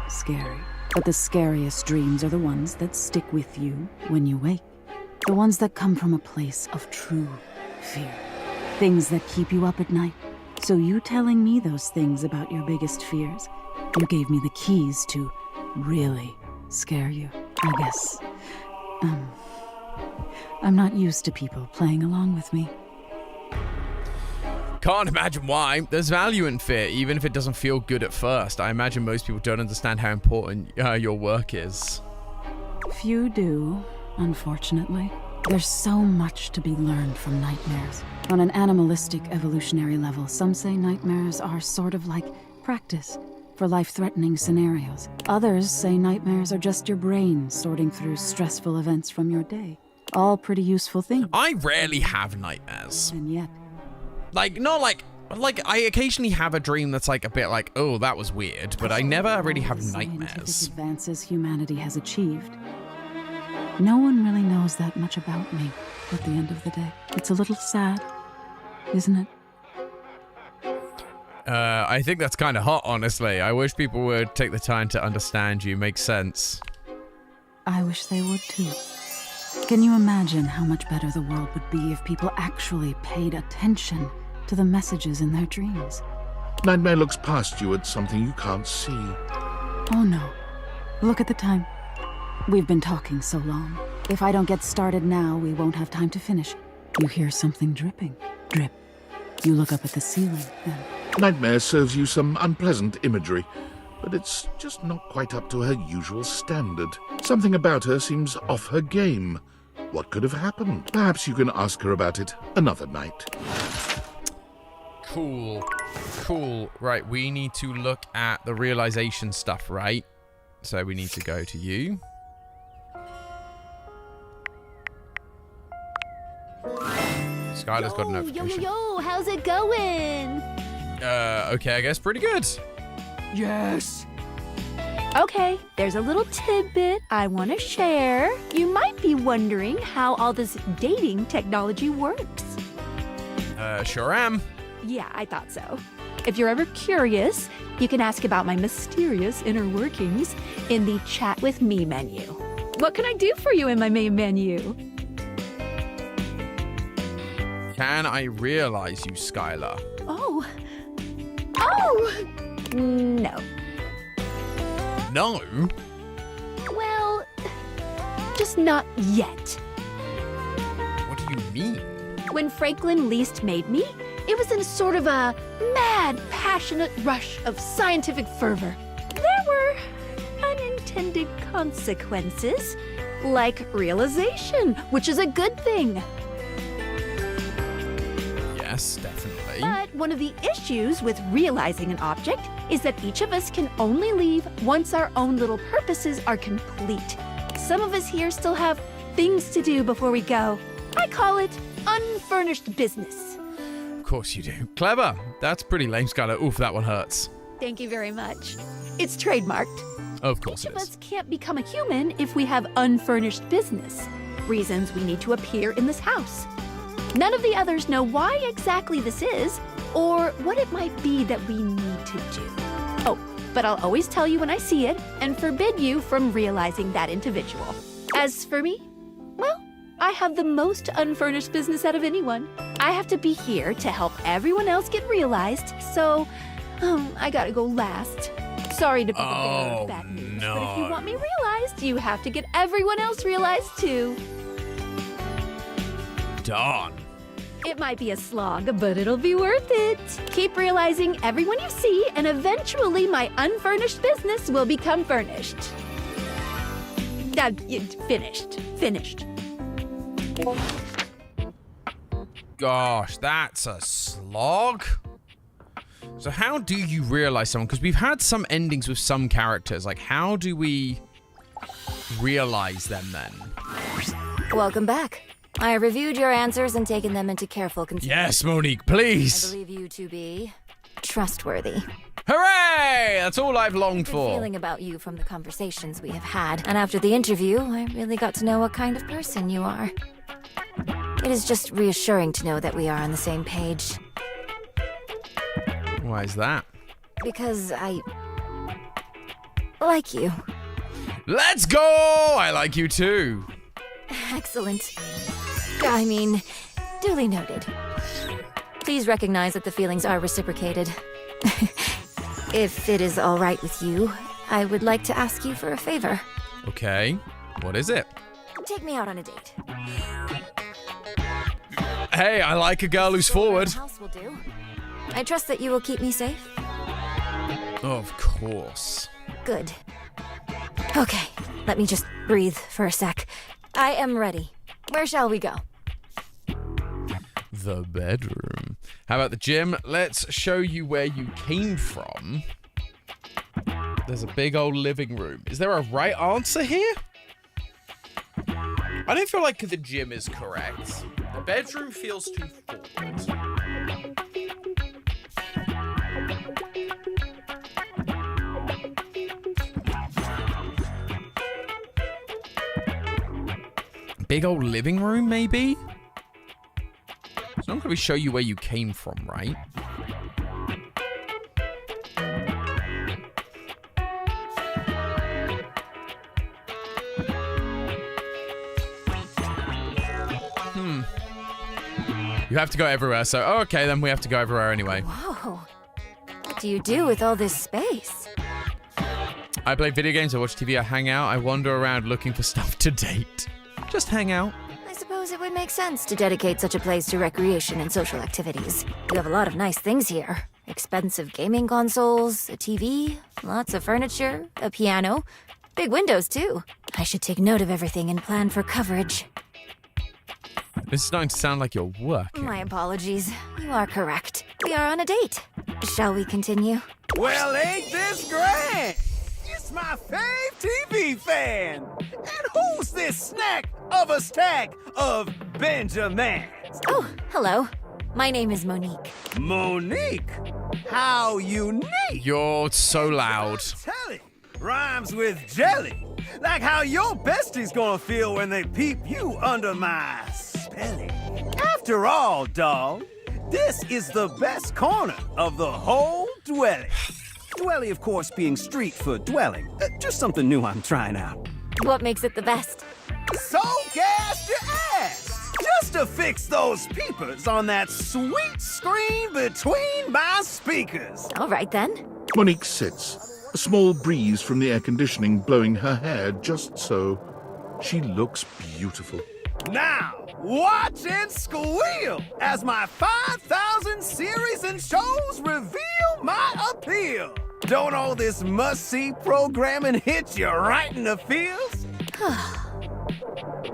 S13: scary, but the scariest dreams are the ones that stick with you when you wake. The ones that come from a place of true fear. Things that keep you up at night. So you telling me those things about your biggest fears, you gave me the keys to really scare you, I guess. I'm not used to people playing along with me.
S1: Can't imagine why. There's value in fear, even if it doesn't feel good at first. I imagine most people don't understand how important your work is.
S13: Few do, unfortunately. There's so much to be learned from nightmares. On an animalistic evolutionary level, some say nightmares are sort of like practice for life-threatening scenarios. Others say nightmares are just your brain sorting through stressful events from your day. All pretty useful things.
S1: I rarely have nightmares.
S13: And yet...
S1: Like, I occasionally have a dream that's like a bit like, oh, that was weird, but I never really have nightmares.
S13: Scientific advances humanity has achieved. No one really knows that much about me at the end of the day. It's a little sad, isn't it?
S1: I think that's kind of hot, honestly. I wish people would take the time to understand you. Makes sense.
S13: I wish they would too. Can you imagine how much better the world would be if people actually paid attention to the messages in their dreams?
S3: Nightmare looks past you at something you can't see.
S13: Oh no. Look at the time. We've been talking so long. If I don't get started now, we won't have time to finish. You hear something dripping. Drip. You look up at the ceiling, then.
S3: Nightmare serves you some unpleasant imagery, but it's just not quite up to her usual standard. Something about her seems off her game. What could have happened? Perhaps you can ask her about it another night.
S1: Cool. Right, we need to look at the realization stuff, right? So we need to go to you. Skylar's got a notification.
S2: Yo, how's it going?
S1: Okay, I guess pretty good.
S9: Yes!
S11: Okay, there's a little tidbit I want to share. You might be wondering how all this dating technology works.
S1: Sure am.
S10: Yeah, I thought so. If you're ever curious, you can ask about my mysterious inner workings in the Chat with Me menu. What can I do for you in my main menu?
S1: Can I realize you, Skylar?
S10: Oh. No.
S1: No?
S10: Well, just not yet.
S1: What do you mean?
S10: When Franklin least made me, it was in sort of a mad, passionate rush of scientific fervor. There were unintended consequences, like realization, which is a good thing.
S1: Yes, definitely.
S10: But one of the issues with realizing an object is that each of us can only leave once our own little purposes are complete. Some of us here still have things to do before we go. I call it unfurnished business.
S1: Of course you do. Clever. That's pretty lame, Skylar. Oof, that one hurts.
S10: Thank you very much. It's trademarked.
S1: Of course it
S10: Each of
S1: is.
S10: us can't become a human if we have unfurnished business. Reasons we need to appear in this house. None of the others know why exactly this is, or what it might be that we need to do. Oh, but I'll always tell you when I see it, and forbid you from realizing that individual. As for me, well, I have the most unfurnished business out of anyone. I have to be here to help everyone else get realized, so I gotta go last. Sorry to be the bearer of bad news, but if you want me realized, you have to get everyone else realized too.
S1: Darn.
S10: It might be a slog, but it'll be worth it. Keep realizing everyone you see, and eventually my unfurnished business will become furnished. Finished.
S1: Gosh, that's a slog. So how do you realize someone? Because we've had some endings with some characters. Like, how do we realize them then?
S8: Welcome back. I have reviewed your answers and taken them into careful consideration.
S1: Yes, Monique, please.
S8: I believe you to be trustworthy.
S1: Hooray! That's all I've longed
S8: Good
S1: for.
S8: feeling about you from the conversations we have had. And after the interview, I really got to know what kind of person you are. It is just reassuring to know that we are on the same page.
S1: Why is that?
S8: Because I like you.
S1: Let's go! I like you too.
S8: Excellent. I mean, duly noted. Please recognize that the feelings are reciprocated. If it is all right with you, I would like to ask you for a favor.
S1: Okay, what is it?
S8: Take me out on a date.
S1: Hey, I like a girl who's forward.
S8: House will do. I trust that you will keep me safe.
S1: Of course.
S8: Good. Okay, let me just breathe for a sec. I am ready. Where shall we go?
S1: The bedroom. How about the gym? Let's show you where you came from. There's a big old living room. Is there a right answer here? I don't feel like the gym is correct. The bedroom feels too forward. Big old living room, maybe? So I'm going to show you where you came from, right? You have to go everywhere, so okay, then we have to go everywhere anyway.
S8: Whoa. What do you do with all this space?
S1: I play video games, I watch TV, I hang out, I wander around looking for stuff to date. Just hang out.
S8: I suppose it would make sense to dedicate such a place to recreation and social activities. You have a lot of nice things here. Expensive gaming consoles, a TV, lots of furniture, a piano, big windows too. I should take note of everything and plan for coverage.
S1: This is starting to sound like you're working.
S8: My apologies. You are correct. We are on a date. Shall we continue?
S9: Well, ain't this great? It's my fave TV fan. And who's this snack of a stack of Benjamins?
S8: Oh, hello. My name is Monique.
S9: Monique? How unique.
S1: You're so loud.
S9: Telly rhymes with jelly. Like how your bestie's gonna feel when they peep you under my spelling. After all, dog,
S15: This is the best corner of the whole dwelling. Dwelly, of course, being street for dwelling. Just something new I'm trying out.
S8: What makes it the best?
S15: So gassed you asked! Just to fix those peepers on that sweet screen between my speakers.
S8: All right, then.
S3: Monique sits, a small breeze from the air conditioning blowing her hair just so. She looks beautiful.
S15: Now, watch and squeal as my 5,000 series and shows reveal my appeal. Don't all this must-see programming hit you right in the feels?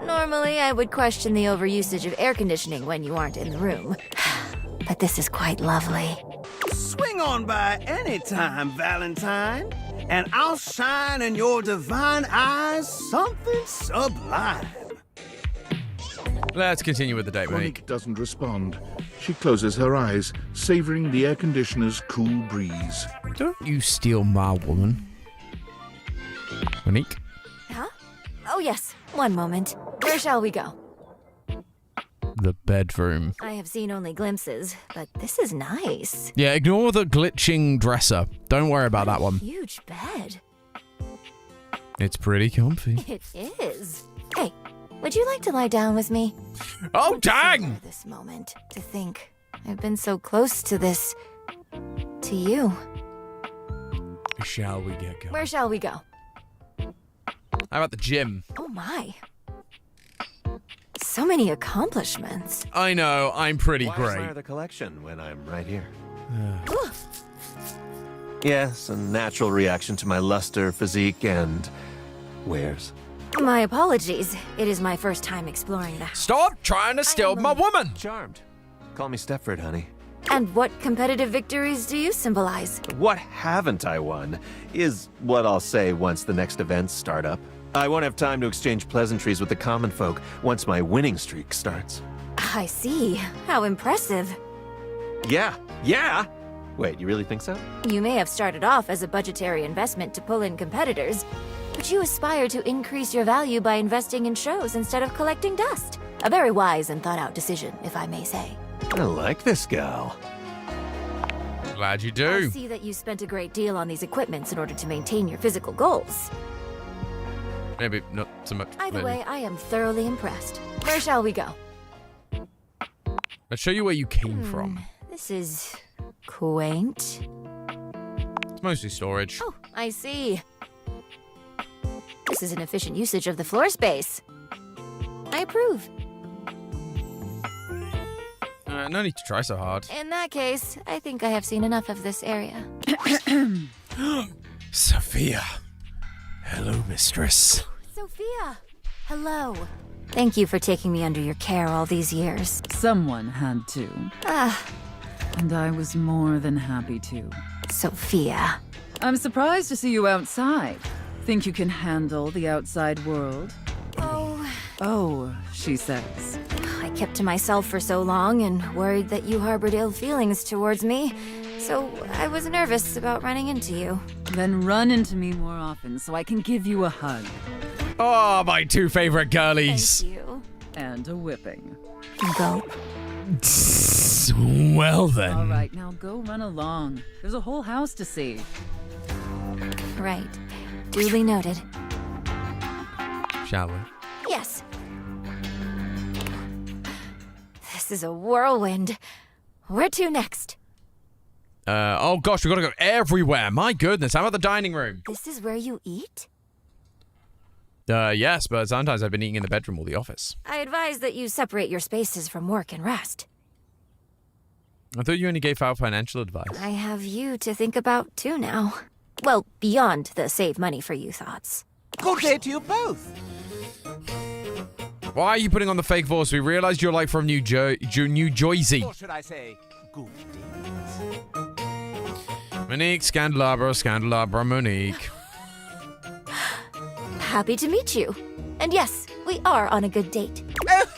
S8: Normally, I would question the overusage of air conditioning when you aren't in the room. But this is quite lovely.
S15: Swing on by anytime, Valentine, and I'll shine in your divine eyes something sublime.
S1: Let's continue with the date, Monique.
S3: Monique doesn't respond. She closes her eyes, savoring the air conditioner's cool breeze.
S1: Don't you steal my woman. Monique?
S8: Huh? Oh, yes. One moment. Where shall we go?
S1: The bedroom.
S8: I have seen only glimpses, but this is nice.
S1: Yeah, ignore the glitching dresser. Don't worry about that one.
S8: Huge bed.
S1: It's pretty comfy.
S8: It is. Hey, would you like to lie down with me?
S1: Oh, dang!
S8: This moment to think I've been so close to this, to you.
S1: Shall we get going?
S8: Where shall we go?
S1: How about the gym?
S8: Oh my. So many accomplishments.
S1: I know, I'm pretty
S16: Why
S1: great.
S16: admire the collection when I'm right here? Yes, a natural reaction to my luster, physique, and wares.
S8: My apologies. It is my first time exploring the house.
S1: Stop trying to steal my woman!
S16: Charmed. Call me Stepford, honey.
S8: And what competitive victories do you symbolize?
S16: What haven't I won is what I'll say once the next events start up. I won't have time to exchange pleasantries with the common folk once my winning streak starts.
S8: I see. How impressive.
S16: Yeah. Wait, you really think so?
S8: You may have started off as a budgetary investment to pull in competitors, but you aspire to increase your value by investing in shows instead of collecting dust. A very wise and thought-out decision, if I may say.
S16: I like this gal.
S1: Glad you do.
S8: I see that you spent a great deal on these equipments in order to maintain your physical goals.
S1: Maybe not so much.
S8: Either
S1: maybe.
S8: way, I am thoroughly impressed. Where shall we go?
S1: Let's show you where you came from.
S8: This is quaint.
S1: It's mostly storage.
S8: Oh, I see. This is an efficient usage of the floor space. I approve.
S1: No need to try so hard.
S8: In that case, I think I have seen enough of this area.
S1: Sophia. Hello, mistress.
S8: Sophia! Hello. Thank you for taking me under your care all these years.
S13: Someone had to. And I was more than happy to.
S8: Sophia.
S13: I'm surprised to see you outside. Think you can handle the outside world? Oh, she says.
S8: I kept to myself for so long and worried that you harbored ill feelings towards me, so I was nervous about running into you.
S13: Then run into me more often so I can give you a hug.
S1: Oh, my two favorite girlies.
S8: Thank you.
S13: And a whipping.
S8: Gulp.
S1: Well then.
S13: All right, now go run along. There's a whole house to see.
S8: Right. Duly noted.
S1: Shall we?
S8: Yes. This is a whirlwind. Where to next?
S1: Oh gosh, we've got to go everywhere. My goodness, how about the dining room?
S8: This is where you eat?
S1: Yes, but sometimes I've been eating in the bedroom or the office.
S8: I advise that you separate your spaces from work and rest.
S1: I thought you only gave out financial advice.
S8: I have you to think about too now. Well, beyond the save money for you thoughts.
S9: Good day to you both.
S1: Why are you putting on the fake voice? We realized you're like from New Jersey.
S9: Or should I say, good day?
S1: Monique, Scandalabra, Monique.
S8: Happy to meet you. And yes, we are on a good date.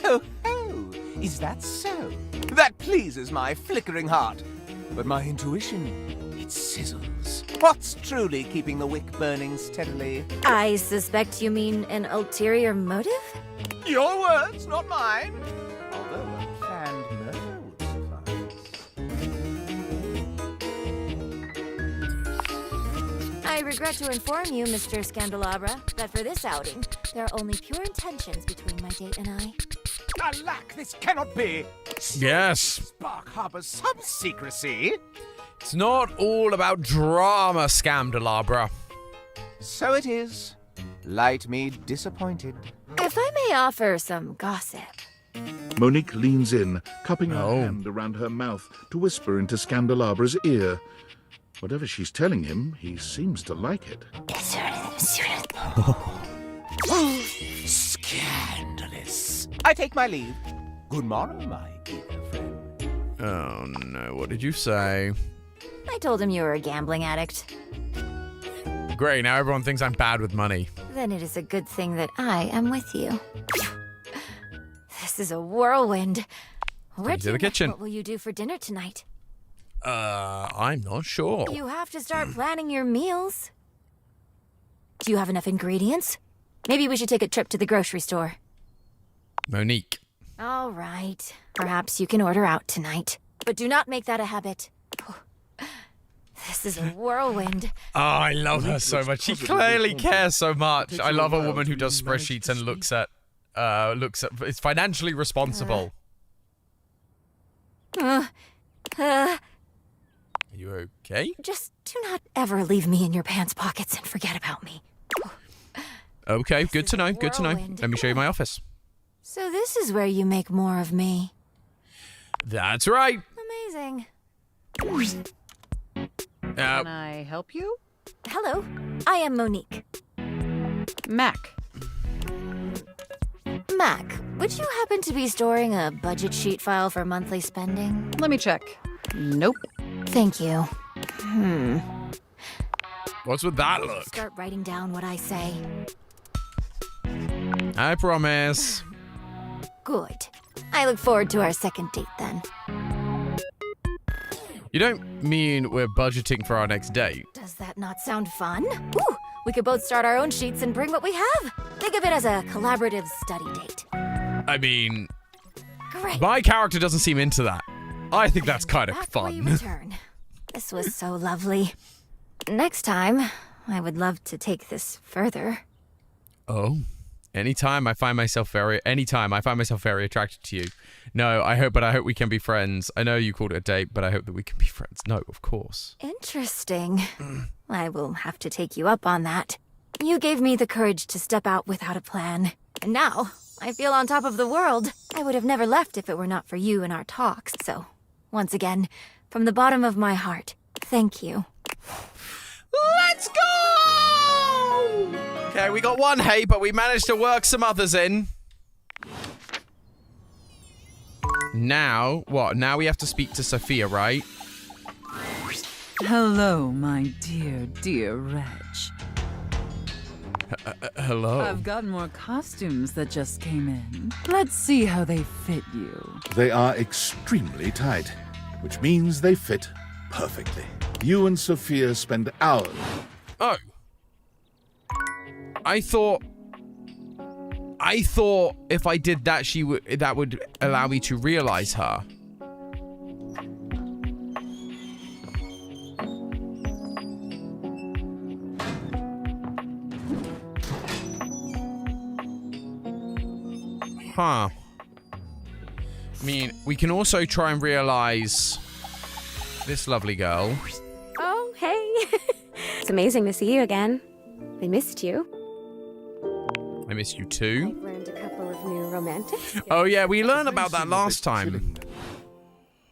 S9: Oh, is that so? That pleases my flickering heart. But my intuition, it sizzles. What's truly keeping the wick burning steadily?
S8: I suspect you mean an ulterior motive?
S9: Your words, not mine. Although a planned murder would suffice.
S8: I regret to inform you, Mr. Scandelabra, that for this outing, there are only pure intentions between my date and I.
S15: Alack, this cannot be!
S1: Yes.
S15: Spark harbors some secrecy.
S1: It's not all about drama, Scandelabra.
S4: So it is. Light me disappointed.
S8: If I may offer some gossip.
S3: Monique leans in, cupping her hand around her mouth to whisper into Scandalabra's ear. Whatever she's telling him, he seems to like it.
S15: Scandalous. I take my leave. Good morrow, my dear friend.
S1: Oh no, what did you say?
S8: I told him you were a gambling addict.
S1: Great, now everyone thinks I'm bad with money.
S8: Then it is a good thing that I am with you. This is a whirlwind. Where
S1: to the kitchen.
S8: What will you do for dinner tonight?
S1: I'm not sure.
S8: You have to start planning your meals. Do you have enough ingredients? Maybe we should take a trip to the grocery store.
S1: Monique.
S8: All right. Perhaps you can order out tonight. But do not make that a habit. This is a whirlwind.
S1: Oh, I love her so much. She clearly cares so much. I love a woman who does spreadsheets and looks at is financially responsible.
S8: Are
S1: Are you okay?
S8: Just do not ever leave me in your pants pockets and forget about me.
S1: Okay, good to know, good to know. Let me show you my office.
S8: So this is where you make more of me.
S1: That's right.
S8: Amazing.
S5: Can I help you?
S8: Hello, I am Monique.
S5: Mac.
S8: Mac, would you happen to be storing a budget sheet file for monthly spending?
S5: Let me check. Nope.
S8: Thank you.
S1: What's with that look?
S8: Start writing down what I say.
S1: I promise.
S8: Good. I look forward to our second date then.
S1: You don't mean we're budgeting for our next date?
S8: Does that not sound fun? Ooh, we could both start our own sheets and bring what we have. Think of it as a collaborative study date.
S1: I mean,
S8: Great.
S1: my character doesn't seem into that. I think that's kind of
S8: Back
S1: fun.
S8: we return. This was so lovely. Next time, I would love to take this further.
S1: Oh. Anytime I find myself very attracted to you. No, I hope we can be friends. I know you called it a date, but I hope that we can be friends. No, of course.
S8: Interesting. I will have to take you up on that. You gave me the courage to step out without a plan. And now, I feel on top of the world. I would have never left if it were not for you and our talks. So, once again, from the bottom of my heart, thank you.
S1: Let's go! Okay, we got one hay, but we managed to work some others in. Now, what? Now we have to speak to Sophia, right?
S13: Hello, my dear, dear Reg.
S1: Hello.
S13: I've got more costumes that just came in. Let's see how they fit you.
S3: They are extremely tight, which means they fit perfectly. You and Sophia spend hours.
S1: Oh. I thought if I did that, that would allow me to realize her. Huh. I mean, we can also try and realize this lovely girl.
S17: Oh, hey. It's amazing to see you again. I missed you.
S1: I missed you too.
S17: I've learned a couple of new romantic skills.
S1: Oh yeah, we learned about that last time.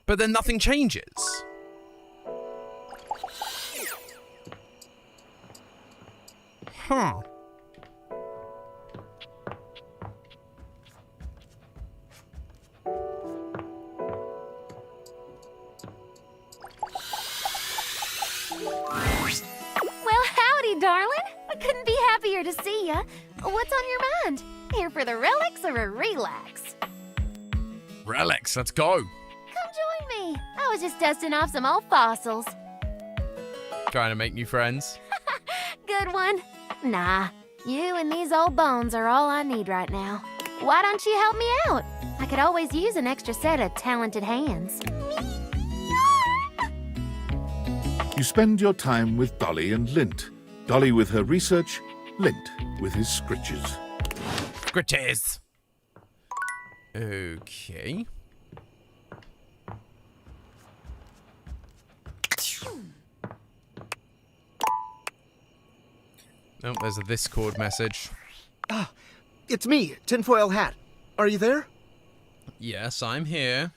S1: But then nothing changes. Huh.
S2: Well, howdy, darling. I couldn't be happier to see ya. What's on your mind? Here for the relics or a relax?
S1: Relics, let's go.
S2: Come join me. I was just dusting off some old fossils.
S1: Trying to make new friends.
S2: Good one. Nah, you and these old bones are all I need right now. Why don't you help me out? I could always use an extra set of talented hands.
S3: You spend your time with Dolly and Lint, Dolly with her research, Lint with his scritches.
S1: Scritches. Okay. Oh, there's a Discord message.
S14: Ah, it's me, Tinfoil Hat. Are you there?
S1: Yes, I'm here.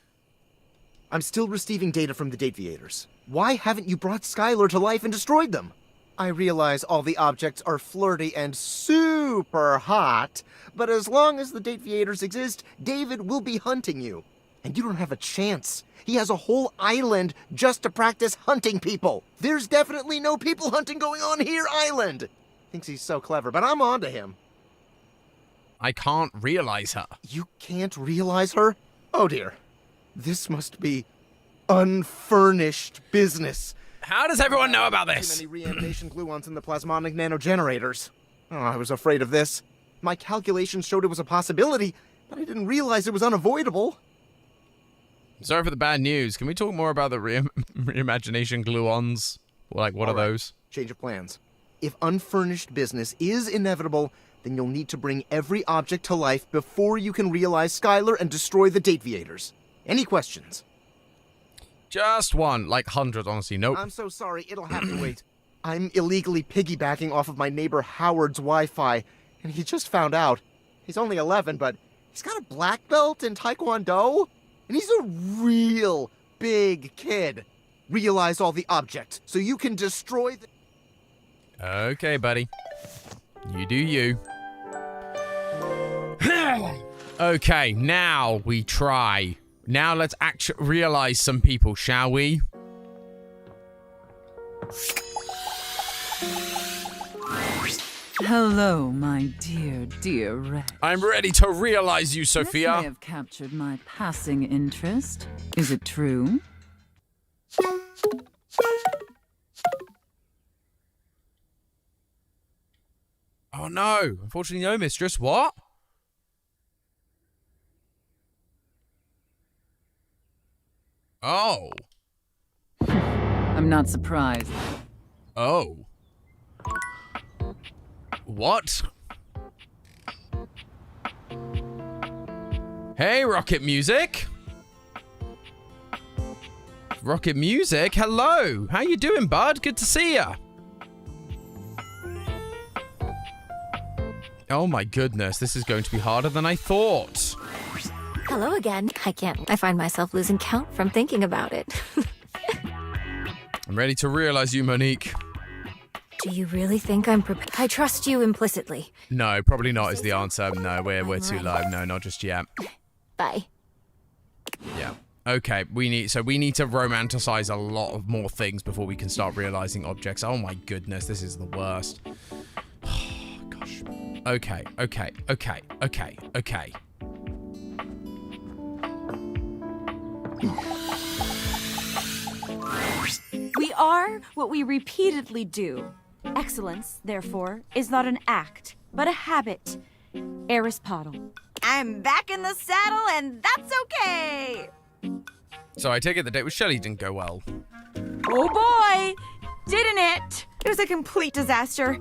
S14: I'm still receiving data from the Dateviators. Why haven't you brought Skylar to life and destroyed them? I realize all the objects are flirty and super hot, but as long as the Dateviators exist, David will be hunting you. And you don't have a chance. He has a whole island just to practice hunting people. There's definitely no people hunting going on here, island. Thinks he's so clever, but I'm on to him.
S1: I can't realize her.
S14: You can't realize her? Oh dear. This must be unfurnished business.
S1: How does everyone know about this?
S14: Too many reanimation gluons in the plasmonic nanogenerators. Oh, I was afraid of this. My calculations showed it was a possibility, but I didn't realize it was unavoidable.
S1: Sorry for the bad news. Can we talk more about the reimagination gluons? Like, what are those?
S14: Change of plans. If unfurnished business is inevitable, then you'll need to bring every object to life before you can realize Skylar and destroy the Dateviators. Any questions?
S1: Just one. Like 100, honestly. Nope.
S14: I'm so sorry. It'll have to wait. I'm illegally piggybacking off of my neighbor Howard's Wi-Fi, and he just found out. He's only 11, but he's got a black belt in Taekwondo, and he's a real big kid. Realize all the objects so you can destroy the...
S1: Okay, buddy. You do you. Okay, now we try. Now let's actually realize some people, shall we?
S13: Hello, my dear Rex.
S1: I'm ready to realize you, Sophia.
S13: This may have captured my passing interest. Is it true?
S1: Oh no, unfortunately no, mistress. What? Oh.
S13: I'm not surprised.
S1: Oh. What? Hey, Rocket Music. Rocket Music, hello. How you doing, bud? Good to see ya. Oh my goodness, this is going to be harder than I thought.
S8: Hello again. I find myself losing count from thinking about it.
S1: I'm ready to realize you, Monique.
S8: Do you really think I'm prepared? I trust you implicitly.
S1: No, probably not is the answer. No, we're too low. No, not just yet.
S8: Bye.
S1: Yeah. Okay, we need to romanticize a lot of more things before we can start realizing objects. Oh my goodness, this is the worst. Gosh. Okay.
S10: We are what we repeatedly do. Excellence, therefore, is not an act, but a habit. Aristotle. I'm back in the saddle, and that's okay!
S1: So I take it the date with Shelley didn't go well.
S10: Oh boy! Didn't it? It was a complete disaster.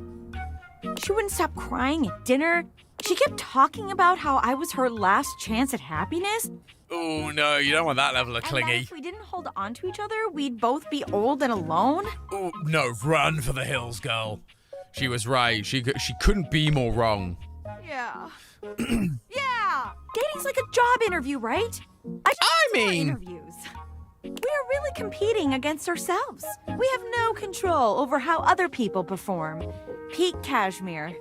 S10: She wouldn't stop crying at dinner. She kept talking about how I was her last chance at happiness.
S1: Oh no, you don't want that level of clingy.
S10: And if we didn't hold on to each other, we'd both be old and alone.
S1: Oh no, run for the hills, girl. She was right. She couldn't be more wrong.
S10: Yeah. Yeah. Dating's like a job interview, right? I mean, interviews. We are really competing against ourselves. We have no control over how other people perform. Peak Cashmere.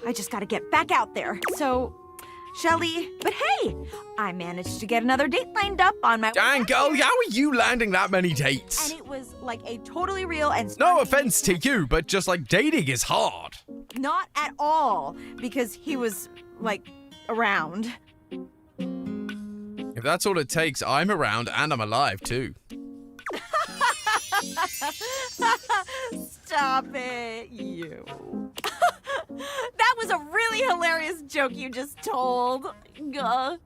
S10: I just gotta get back out there. So, Shelley, but hey, I managed to get another date lined up on my...
S1: Dang, girl, how are you landing that many dates?
S10: And it was like a totally real and...
S1: No offense to you, but just like dating is hard.
S10: Not at all, because he was, like, around.
S1: If that's all it takes, I'm around and I'm alive too.
S10: Stop it, you. That was a really hilarious joke you just told. And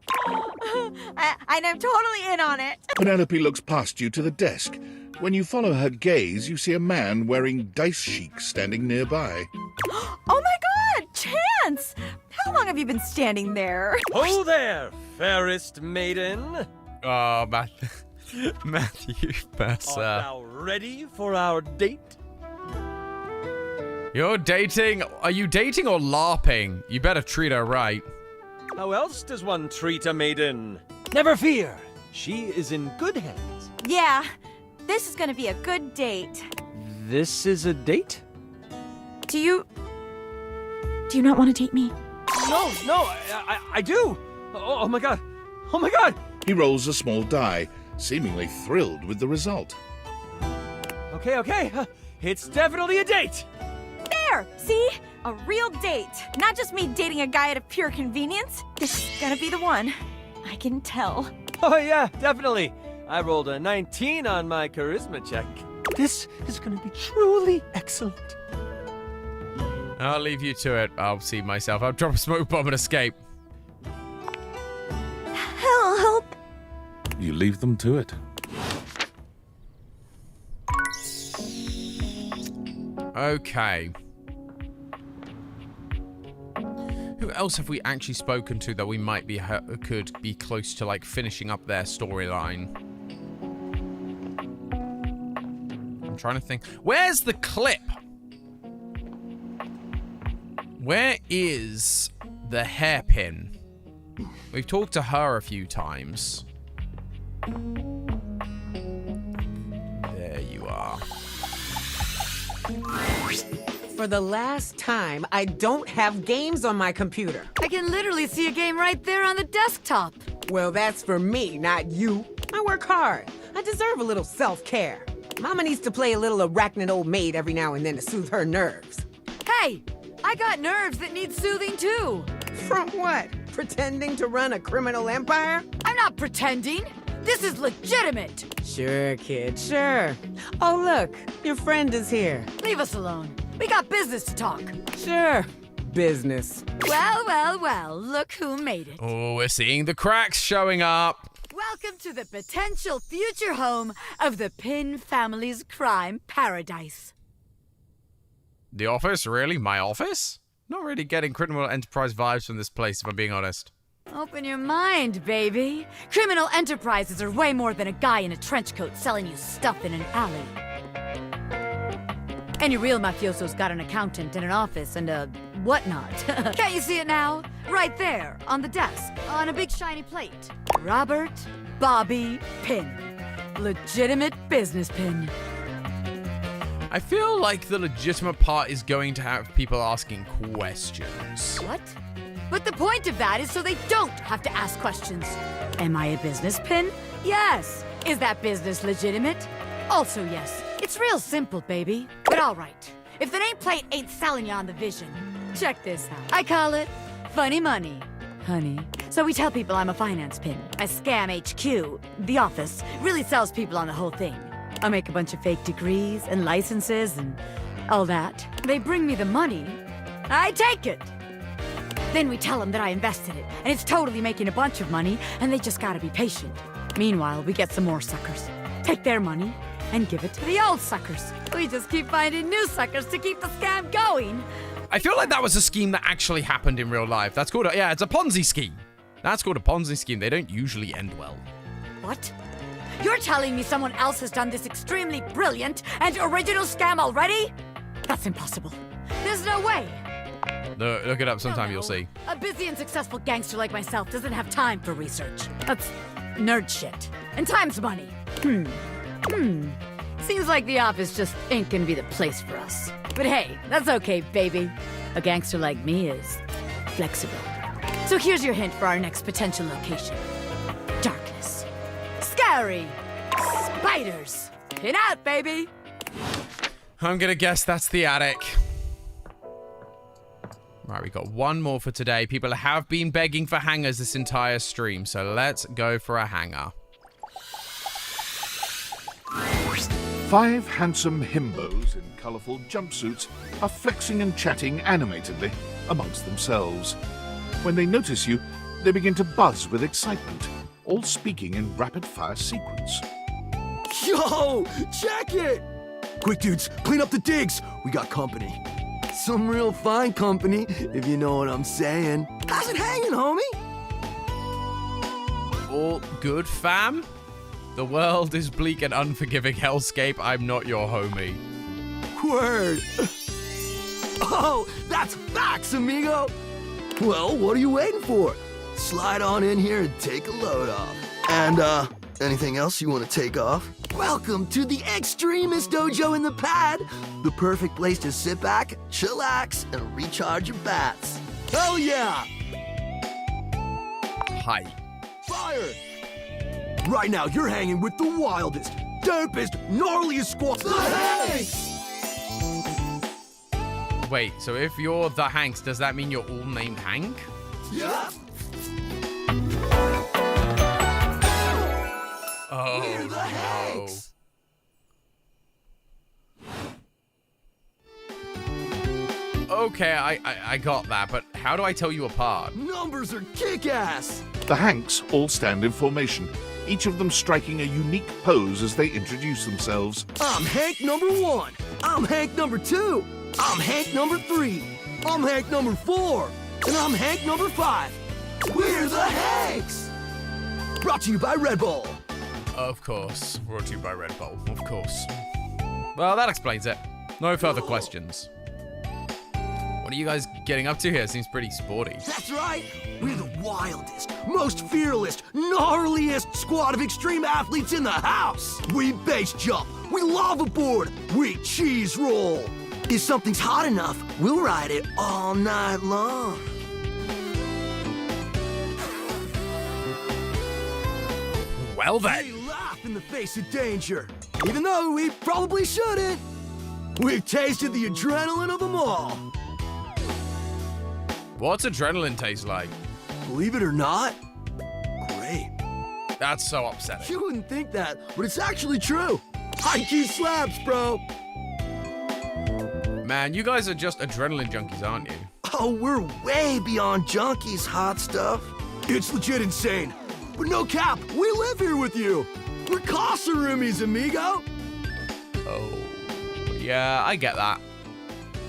S10: I'm totally in on it.
S3: Penelope looks past you to the desk, When you follow her gaze, you see a man wearing dice chic standing nearby.
S10: Oh my god! Chance! How long have you been standing there?
S18: Ho there, fairest maiden!
S1: Oh, Matthew Mercer.
S18: Art thou ready for our date?
S1: You're dating? Are you dating or LARPing? You better treat her right.
S18: How else does one treat a maiden? Never fear, she is in good hands.
S10: Yeah, this is gonna be a good date.
S18: This is a date?
S10: Do you not want to date me?
S18: No, I do! Oh my god! Oh my god!
S3: He rolls a small die, seemingly thrilled with the result.
S18: Okay, it's definitely a date!
S10: There! See? A real date. Not just me dating a guy out of pure convenience. This is gonna be the one. I can tell.
S18: Oh yeah, definitely. I rolled a 19 on my charisma check. This is gonna be truly excellent.
S1: I'll leave you to it. I'll see myself. I'll drop a smoke bomb and escape.
S10: Help!
S7: You leave them to it.
S1: Okay. Who else have we actually spoken to that we might be could be close to like finishing up their storyline? I'm trying to think. Where's the clip? Where is the hairpin? We've talked to her a few times. There you are.
S19: For the last time, I don't have games on my computer.
S11: I can literally see a game right there on the desktop.
S19: Well, that's for me, not you. I work hard. I deserve a little self-care. Mama needs to play a little arachnid old maid every now and then to soothe her nerves.
S11: Hey, I got nerves that need soothing too.
S19: From what? Pretending to run a criminal empire?
S11: I'm not pretending. This is legitimate.
S19: Sure, kid, sure. Oh, look, your friend is here.
S11: Leave us alone. We got business to talk.
S19: Sure, business.
S11: Well, look who made it.
S1: Oh, we're seeing the cracks showing up.
S11: Welcome to the potential future home of the Pin family's crime paradise.
S1: The office? Really? My office? Not really getting criminal enterprise vibes from this place, if I'm being honest.
S11: Open your mind, baby. Criminal enterprises are way more than a guy in a trench coat selling you stuff in an alley. Any real mafioso's got an accountant and an office and a whatnot. Can't you see it now? Right there, on the desk, on a big shiny plate. Robert Bobby Pin. Legitimate business pin.
S1: I feel like the legitimate part is going to have people asking questions.
S11: What? But the point of that is so they don't have to ask questions. Am I a business pin? Yes. Is that business legitimate? Also yes. It's real simple, baby. But all right. If the nameplate ain't selling you on the vision, check this out. I call it funny money, honey. So we tell people I'm a finance pin. I scam HQ. The office really sells people on the whole thing. I make a bunch of fake degrees and licenses and all that. They bring me the money. I take it. Then we tell them that I invested it, and it's totally making a bunch of money, and they just gotta be patient. Meanwhile, we get some more suckers. Take their money and give it to the old suckers. We just keep finding new suckers to keep the scam going.
S1: I feel like that was a scheme that actually happened in real life. That's called it's a Ponzi scheme. That's called a Ponzi scheme. They don't usually end well.
S11: What? You're telling me someone else has done this extremely brilliant and original scam already? That's impossible. There's no way.
S1: Look it up sometime, you'll see.
S11: A busy and successful gangster like myself doesn't have time for research. That's nerd shit. And time's money. Seems like the office just ain't gonna be the place for us. But hey, that's okay, baby. A gangster like me is flexible. So here's your hint for our next potential location. Darkness. Scary. Spiders. Pin out, baby.
S1: I'm gonna guess that's the attic. Right, we got one more for today. People have been begging for hangers this entire stream, so let's go for a hanger.
S3: 5 handsome himbos in colourful jumpsuits are flexing and chatting animatedly amongst themselves. When they notice you, they begin to buzz with excitement, all speaking in rapid-fire sequence.
S20: Yo, check it! Quick, dudes, clean up the digs. We got company. Some real fine company, if you know what I'm saying. How's it hanging, homie?
S1: All good, fam? The world is bleak and unforgiving hellscape. I'm not your homie.
S20: Word. Oh, that's facts, amigo. Well, what are you waiting for? Slide on in here and take a load off. And, anything else you want to take off? Welcome to the Extremist Dojo in the Pad. The perfect place to sit back, chillax, and recharge your bats. Hell yeah!
S1: Hi.
S20: Fire! Right now, you're hanging with the wildest, dopest, gnarliest squad. The Hanks!
S1: Wait, so if you're the Hanks, does that mean you're all named Hank?
S20: Yeah.
S1: Oh,
S20: We're the Hanks.
S1: Okay, I got that, but how do I tell you apart?
S20: Numbers are kick-ass!
S3: The Hanks all stand in formation, each of them striking a unique pose as they introduce themselves.
S20: I'm Hank number 1. I'm Hank number 2. I'm Hank number 3. I'm Hank number 4. And I'm Hank number 5. We're the Hanks! Brought to you by Red Bull.
S1: Of course. Brought to you by Red Bull. Of course. Well, that explains it. No further questions. What are you guys getting up to here? Seems pretty sporty.
S20: That's right. We're the wildest, most fearless, gnarliest squad of extreme athletes in the house. We base jump. We lava board. We cheese roll. If something's hot enough, we'll ride it all night long.
S1: Well then.
S20: We laugh in the face of danger, even though we probably shouldn't. We've tasted the adrenaline of them all.
S1: What's adrenaline taste like?
S20: Believe it or not, great.
S1: That's so upsetting.
S20: You wouldn't think that, but it's actually true. High-key slaps, bro.
S1: Man, you guys are just adrenaline junkies, aren't you?
S20: Oh, we're way beyond junkies, hot stuff. It's legit insane. But no cap, we live here with you. We're Casa roomies, amigo.
S1: Oh, yeah, I get that.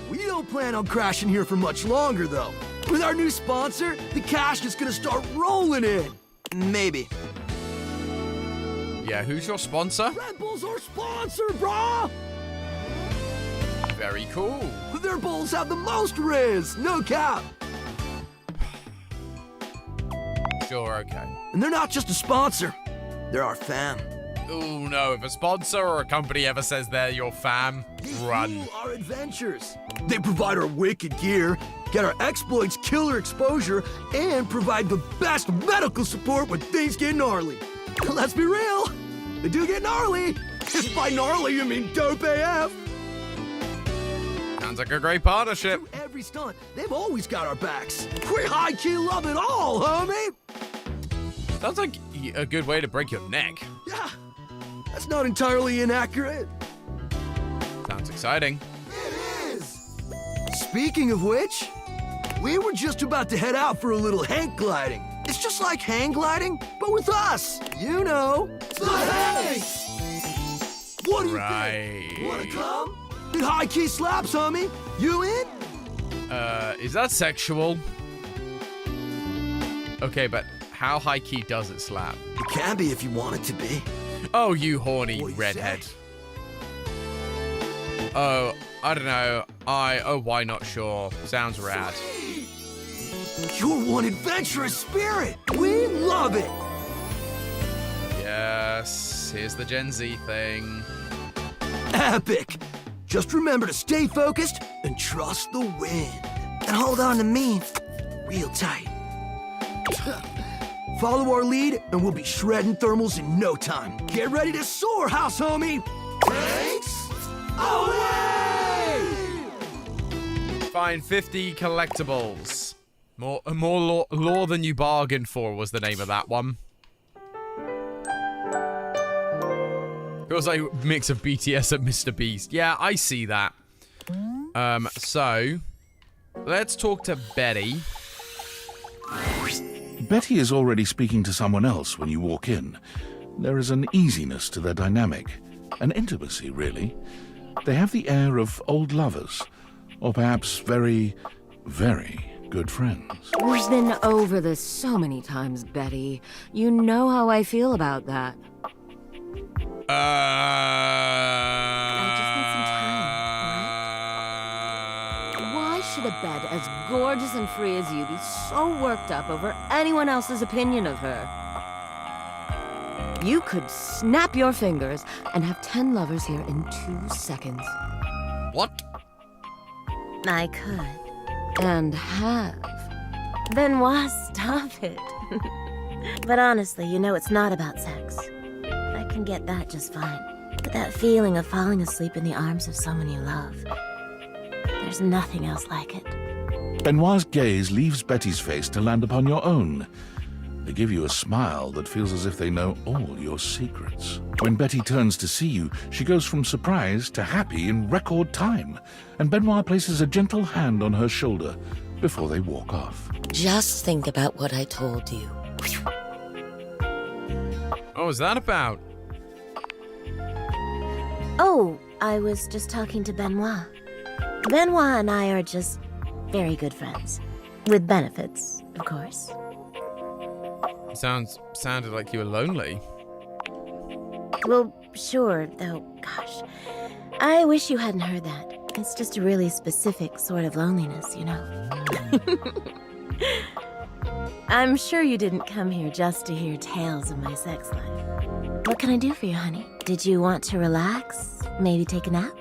S20: We don't plan on crashing here for much longer, though. With our new sponsor, the cash is gonna start rolling in. Maybe.
S1: Yeah, who's your sponsor?
S20: Red Bull's our sponsor, brah!
S1: Very cool.
S20: Their bulls have the most riz, no cap.
S1: Sure, okay.
S20: And they're not just a sponsor, they're our fam.
S1: Oh no, if a sponsor or a company ever says they're your fam, run.
S20: They fuel our adventures. They provide our wicked gear, get our exploits killer exposure, and provide the best medical support when things get gnarly. Let's be real, they do get gnarly. If by gnarly you mean dope AF.
S1: Sounds like a great partnership.
S20: Through every stunt, they've always got our backs. We high-key love it all, homie.
S1: Sounds like a good way to break your neck.
S20: Yeah, that's not entirely inaccurate.
S1: Sounds exciting.
S20: It is. Speaking of which, we were just about to head out for a little Hank gliding. It's just like hang gliding, but with us. You know, the Hanks. What do you think? Wanna come? It high-key slaps, homie. You in?
S1: Is that sexual? Okay, but how high-key does it slap?
S20: It can be if you want it to be.
S1: Oh, you horny redhead. Oh, I don't know. Why not sure? Sounds rad.
S20: You're one adventurous spirit. We love it.
S1: Yes, here's the Gen Z thing.
S20: Epic. Just remember to stay focused and trust the wind. And hold on to me real tight. Follow our lead and we'll be shredding thermals in no time. Get ready to soar, house homie. Thanks. Away!
S1: Find 50 collectibles. More lore than you bargained for was the name of that one. Feels like a mix of BTS and Mr. Beast. Yeah, I see that. So let's talk to Betty.
S3: Betty is already speaking to someone else when you walk in. There is an easiness to their dynamic, an intimacy, really. They have the air of old lovers, or perhaps very, very good friends.
S11: We've been over this so many times, Betty. You know how I feel about that. I just need some time, right? Why should a bed as gorgeous and free as you be so worked up over anyone else's opinion of her? You could snap your fingers and have 10 lovers here in 2 seconds.
S1: What?
S6: I could.
S11: And have.
S6: Benoit, stop it. But honestly, you know it's not about sex. I can get that just fine. But that feeling of falling asleep in the arms of someone you love, there's nothing else like it.
S3: Benoit's gaze leaves Betty's face to land upon your own. They give you a smile that feels as if they know all your secrets. When Betty turns to see you, she goes from surprise to happy in record time, and Benoit places a gentle hand on her shoulder before they walk off.
S21: Just think about what I told you.
S1: What was that about?
S6: Oh, I was just talking to Benoit. Benoit and I are just very good friends. With benefits, of course.
S1: Sounded like you were lonely.
S6: Well, sure, though, gosh. I wish you hadn't heard that. It's just a really specific sort of loneliness, you know? I'm sure you didn't come here just to hear tales of my sex life. What can I do for you, honey? Did you want to relax? Maybe take a nap?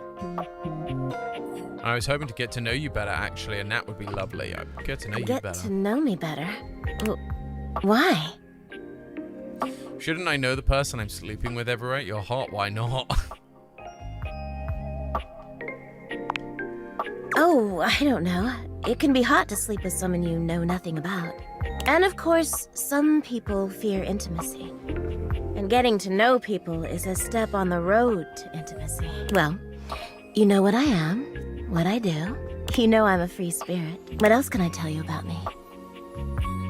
S1: I was hoping to get to know you better, actually. A nap would be lovely. I'd get to know you better.
S6: Get to know me better? Well, why?
S1: Shouldn't I know the person I'm sleeping with everywhere at your heart? Why not?
S6: Oh, I don't know. It can be hot to sleep with someone you know nothing about. And of course, some people fear intimacy. And getting to know people is a step on the road to intimacy. Well, you know what I am, what I do. You know I'm a free spirit. What else can I tell you about me?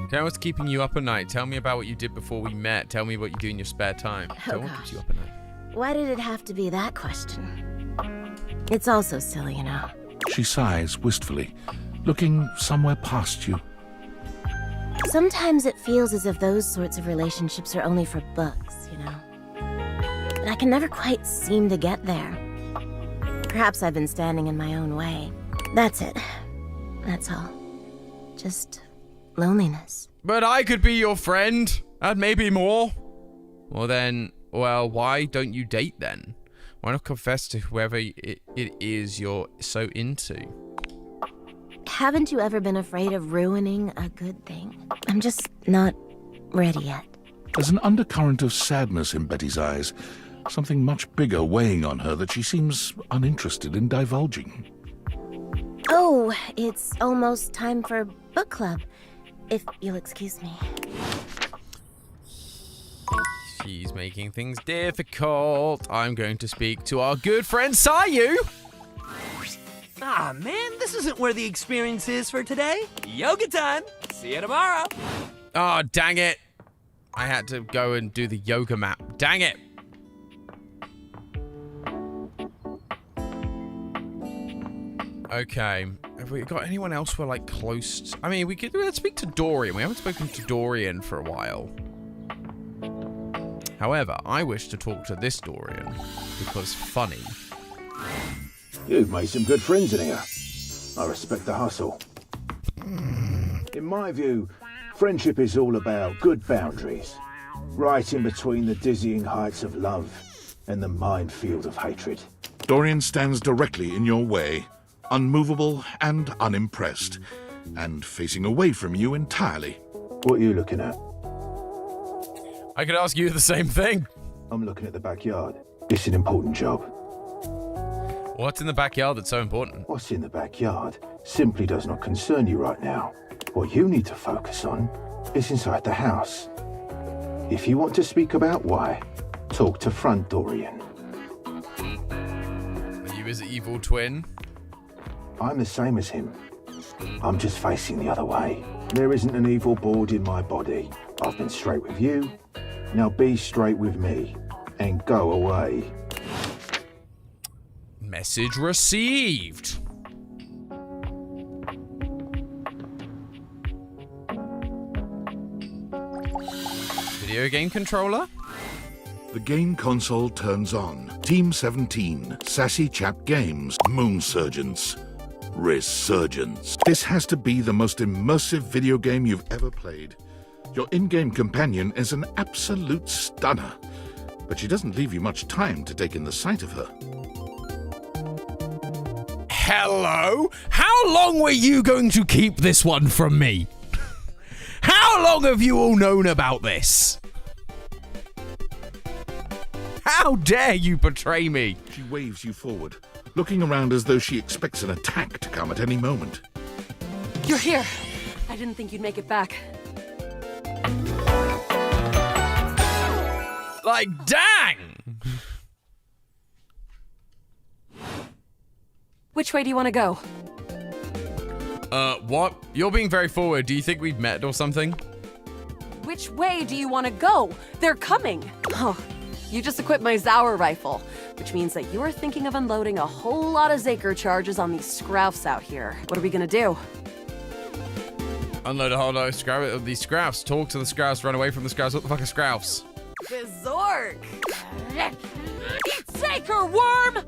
S1: Tell me what's keeping you up at night. Tell me about what you did before we met. Tell me what you do in your spare time. Tell me what keeps you up at night.
S6: Why did it have to be that question? It's all so silly, you know.
S3: She sighs wistfully, looking somewhere past you.
S6: Sometimes it feels as if those sorts of relationships are only for books, you know. But I can never quite seem to get there. Perhaps I've been standing in my own way. That's it. That's all. Just loneliness.
S1: But I could be your friend, and maybe more. Well, why don't you date then? Why not confess to whoever it is you're so into?
S6: Haven't you ever been afraid of ruining a good thing? I'm just not ready yet.
S3: There's an undercurrent of sadness in Betty's eyes, something much bigger weighing on her that she seems uninterested in divulging.
S6: Oh, it's almost time for book club, if you'll excuse me.
S1: She's making things difficult. I'm going to speak to our good friend Sayu.
S22: Ah, man, this isn't where the experience is for today.
S18: Yoga time. See you tomorrow.
S1: Oh, dang it. I had to go and do the yoga map. Dang it. Okay. Have we got anyone else we're like close? I mean, let's speak to Dorian. We haven't spoken to Dorian for a while. However, I wish to talk to this Dorian because funny.
S23: You've made some good friends in here. I respect the hustle. In my view, friendship is all about good boundaries. Right in between the dizzying heights of love and the minefield of hatred.
S3: Dorian stands directly in your way, unmovable and unimpressed, and facing away from you entirely.
S23: What are you looking at?
S1: I could ask you the same thing.
S23: I'm looking at the backyard. It's an important job.
S1: What's in the backyard that's so important?
S23: What's in the backyard simply does not concern you right now. What you need to focus on is inside the house. If you want to speak about why, talk to Front Dorian.
S1: Are you his evil twin?
S23: I'm the same as him. I'm just facing the other way. There isn't an evil board in my body. I've been straight with you, Now be straight with me and go away.
S1: Message received. Video game controller?
S3: The game console turns on. Team 17, Sassy Chap Games, Moon Surgeons, Resurgence. This has to be the most immersive video game you've ever played. Your in-game companion is an absolute stunner, but she doesn't leave you much time to take in the sight of her.
S1: Hello? How long were you going to keep this one from me? How long have you all known about this? How dare you betray me?
S3: She waves you forward, looking around as though she expects an attack to come at any moment.
S5: You're here. I didn't think you'd make it back.
S1: Like, dang!
S5: Which way do you want to go?
S1: What? You're being very forward. Do you think we've met or something?
S5: Which way do you want to go? They're coming. Oh, you just equipped my Zauer rifle, which means that you're thinking of unloading a whole lot of Zaker charges on these scroufs out here. What are we gonna do?
S1: Unload a whole lot of these scroufs. Talk to the scroufs. Run away from the scroufs. What the fuck are scroufs?
S5: Bizorg! Eat Zaker, worm!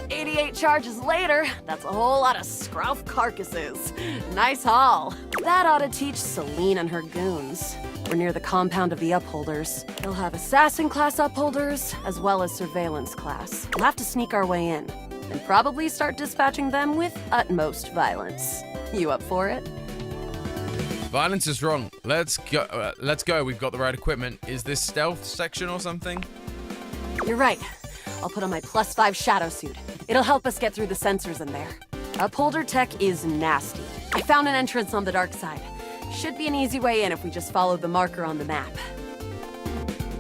S5: 88 charges later, that's a whole lot of scrouf carcasses. Nice haul. That ought to teach Celine and her goons. We're near the compound of the Upholders. They'll have assassin class Upholders, as well as surveillance class. We'll have to sneak our way in, and probably start dispatching them with utmost violence. You up for it?
S1: Violence is wrong. Let's go. Let's go. We've got the right equipment. Is this stealth section or something?
S5: You're right. I'll put on my +5 shadow suit. It'll help us get through the sensors in there. Upholder tech is nasty. I found an entrance on the dark side. Should be an easy way in if we just follow the marker on the map.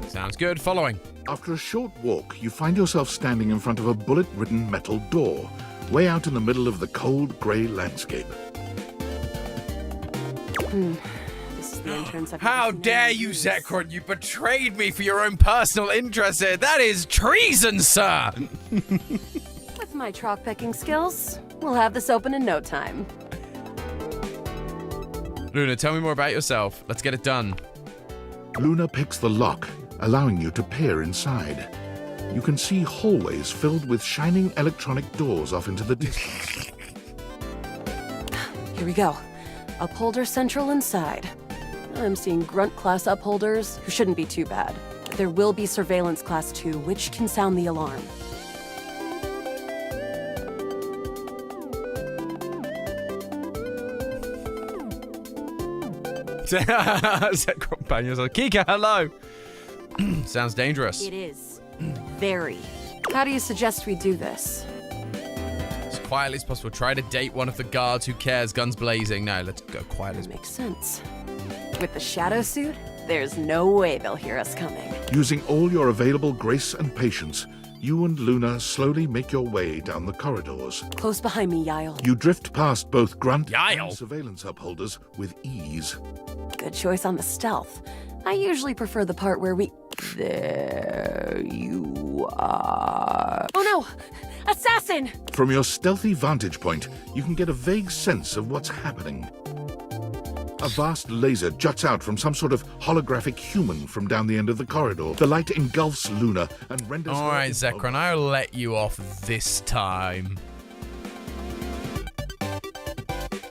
S1: Sounds good. Following.
S3: After a short walk, you find yourself standing in front of a bullet-ridden metal door, way out in the middle of the cold, grey landscape.
S5: This is the entrance I've
S1: How dare you, Zekron? You betrayed me for your own personal interest here. That is treason, sir!
S5: With my chalk picking skills, we'll have this open in no time.
S1: Luna, tell me more about yourself. Let's get it done.
S3: Luna picks the lock, allowing you to peer inside. You can see hallways filled with shining electronic doors off into the distance.
S5: Here we go. Upholder Central inside. I'm seeing Grunt class upholders, who shouldn't be too bad. There will be Surveillance class 2, which can sound the alarm.
S1: Kika, hello! Sounds dangerous.
S5: It is. Very. How do you suggest we do this?
S1: As quietly as possible. Try to date one of the guards. Who cares? Guns blazing. No, let's go quietly as
S5: Makes sense. With the shadow suit, there's no way they'll hear us coming.
S3: Using all your available grace and patience, you and Luna slowly make your way down the corridors.
S5: Close behind me, Yael.
S3: You drift past both Grunt and surveillance upholders with ease.
S5: Good choice on the stealth. I usually prefer the part where we... There you are. Oh no! Assassin!
S3: From your stealthy vantage point, you can get a vague sense of what's happening. A vast laser juts out from some sort of holographic human from down the end of the corridor. The light engulfs Luna and renders her...
S1: Alright, Zekron, I'll let you off this time.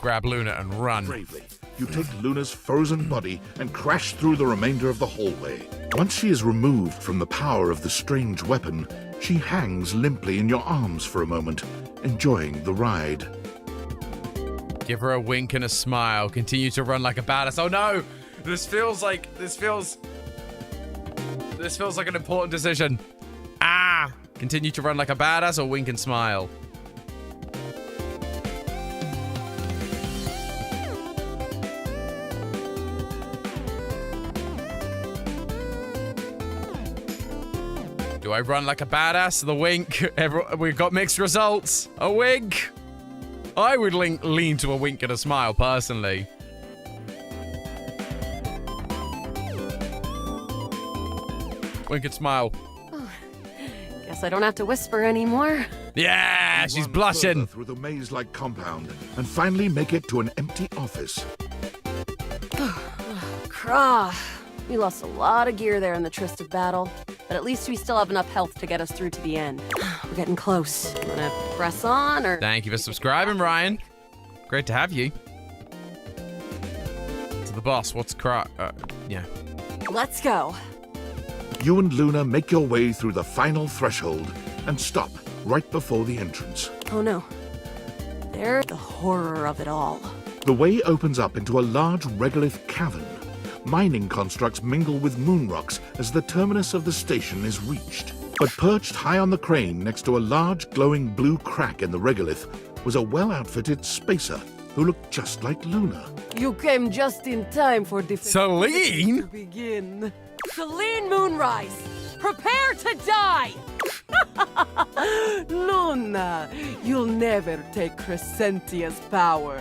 S1: Grab Luna and run.
S3: Bravely, you take Luna's frozen body and crash through the remainder of the hallway. Once she is removed from the power of the strange weapon, she hangs limply in your arms for a moment, enjoying the ride.
S1: Give her a wink and a smile. Continue to run like a badass. Oh no! This feels like an important decision. Ah! Continue to run like a badass or wink and smile. Do I run like a badass? The wink. We've got mixed results. A wink. I would lean to a wink and a smile, personally. Wink and smile.
S5: Guess I don't have to whisper anymore.
S1: Yeah, she's blushing.
S3: Through the maze-like compound and finally make it to an empty office.
S5: Crah. We lost a lot of gear there in the tryst of battle, but at least we still have enough health to get us through to the end. We're getting close. Wanna press on, or...
S1: Thank you for subscribing, Ryan. Great to have you. To the boss, what's yeah.
S5: Let's go.
S3: You and Luna make your way through the final threshold and stop right before the entrance.
S5: Oh no. There's the horror of it all.
S3: The way opens up into a large regolith cavern. Mining constructs mingle with moon rocks as the terminus of the station is reached. But perched high on the crane next to a large glowing blue crack in the regolith was a well-outfitted spacer who looked just like Luna.
S5: You came just in time for the
S1: Celine
S5: to begin. Celine Moonrise, prepare to die! Luna, you'll never take Crescentia's power.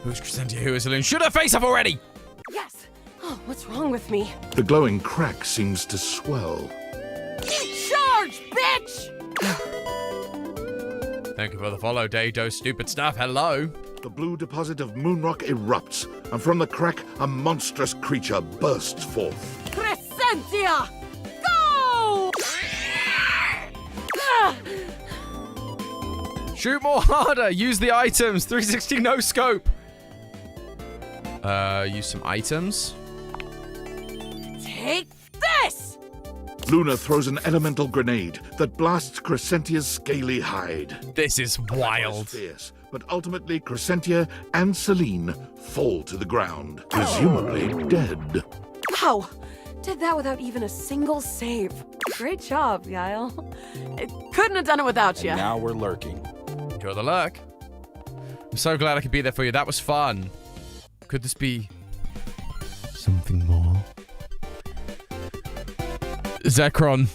S1: Who's Crescentia? Who is Celine? Shoot her face off already!
S5: Yes! Oh, what's wrong with me?
S3: The glowing crack seems to swell.
S5: Charge, bitch!
S1: Thank you for the follow, Dado. Stupid stuff. Hello.
S3: The blue deposit of moonrock erupts, and from the crack, a monstrous creature bursts forth.
S5: Crescentia! Go!
S1: Shoot more harder. Use the items. 360 no scope. Use some items.
S5: Take this!
S3: Luna throws an elemental grenade that blasts Crescentia's scaly hide.
S1: This is wild.
S3: Fierce, but ultimately Crescentia and Celine fall to the ground, presumably dead.
S5: Wow! Did that without even a single save. Great job, Guile. Couldn't have done it without you.
S9: Now we're lurking.
S1: Enjoy the lurk. I'm so glad I could be there for you. That was fun. Could this be something more? Zekron,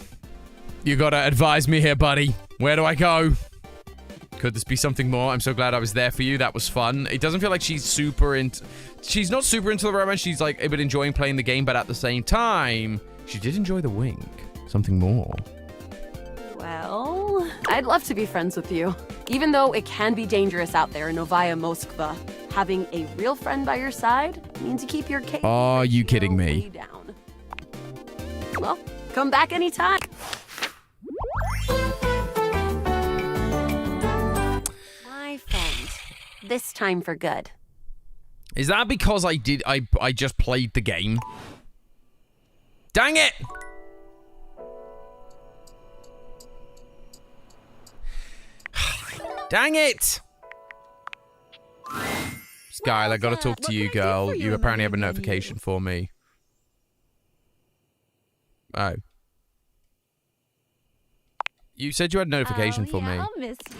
S1: you gotta advise me here, buddy. Where do I go? Could this be something more? I'm so glad I was there for you. That was fun. It doesn't feel like she's super into... She's not super into the romance. She's like a bit enjoying playing the game, but at the same time, she did enjoy the wink. Something more.
S5: Well, I'd love to be friends with you. Even though it can be dangerous out there in Novaya Moskva, having a real friend by your side means you keep your case.
S1: Are you kidding me?
S5: Down. Well, come back anytime. My friend, this time for good.
S1: Is that because I just played the game? Dang it! Dang it! Skylar, gotta talk to you, girl. You apparently have a notification for me. Oh. You said you had a notification for me.
S2: I'll miss you.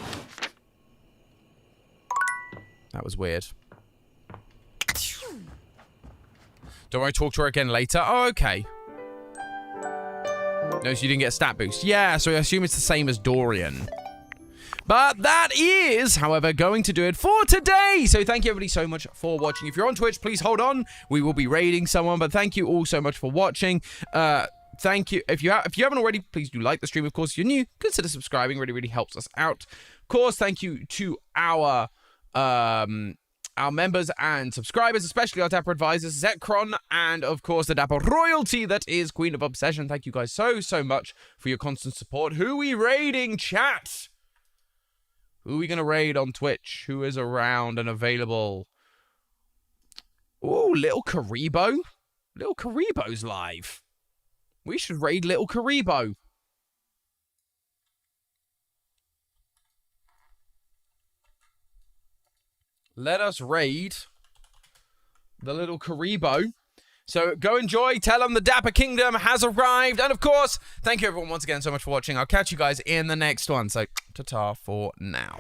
S1: That was weird. Don't I talk to her again later? Oh, okay. No, so you didn't get a stat boost. Yeah, so I assume it's the same as Dorian. But that is, however, going to do it for today. So thank you everybody so much for watching. If you're on Twitch, please hold on. We will be raiding someone, but thank you all so much for watching. Thank you. If you haven't already, please do like the stream. Of course, if you're new, consider subscribing. Really, really helps us out. Of course, thank you to our members and subscribers, especially our Dapper advisors, Zekron, and of course the Dapper royalty that is Queen of Obsession. Thank you guys so much for your constant support. Who are we raiding, chat? Who are we going to raid on Twitch? Who is around and available? Oh, Little Karibo. Little Karibo's live. We should raid Little Karibo. Let us raid the Little Karibo. So go enjoy. Tell them the Dapper Kingdom has arrived. And of course, thank you everyone once again so much for watching. I'll catch you guys in the next one. So ta-ta for now.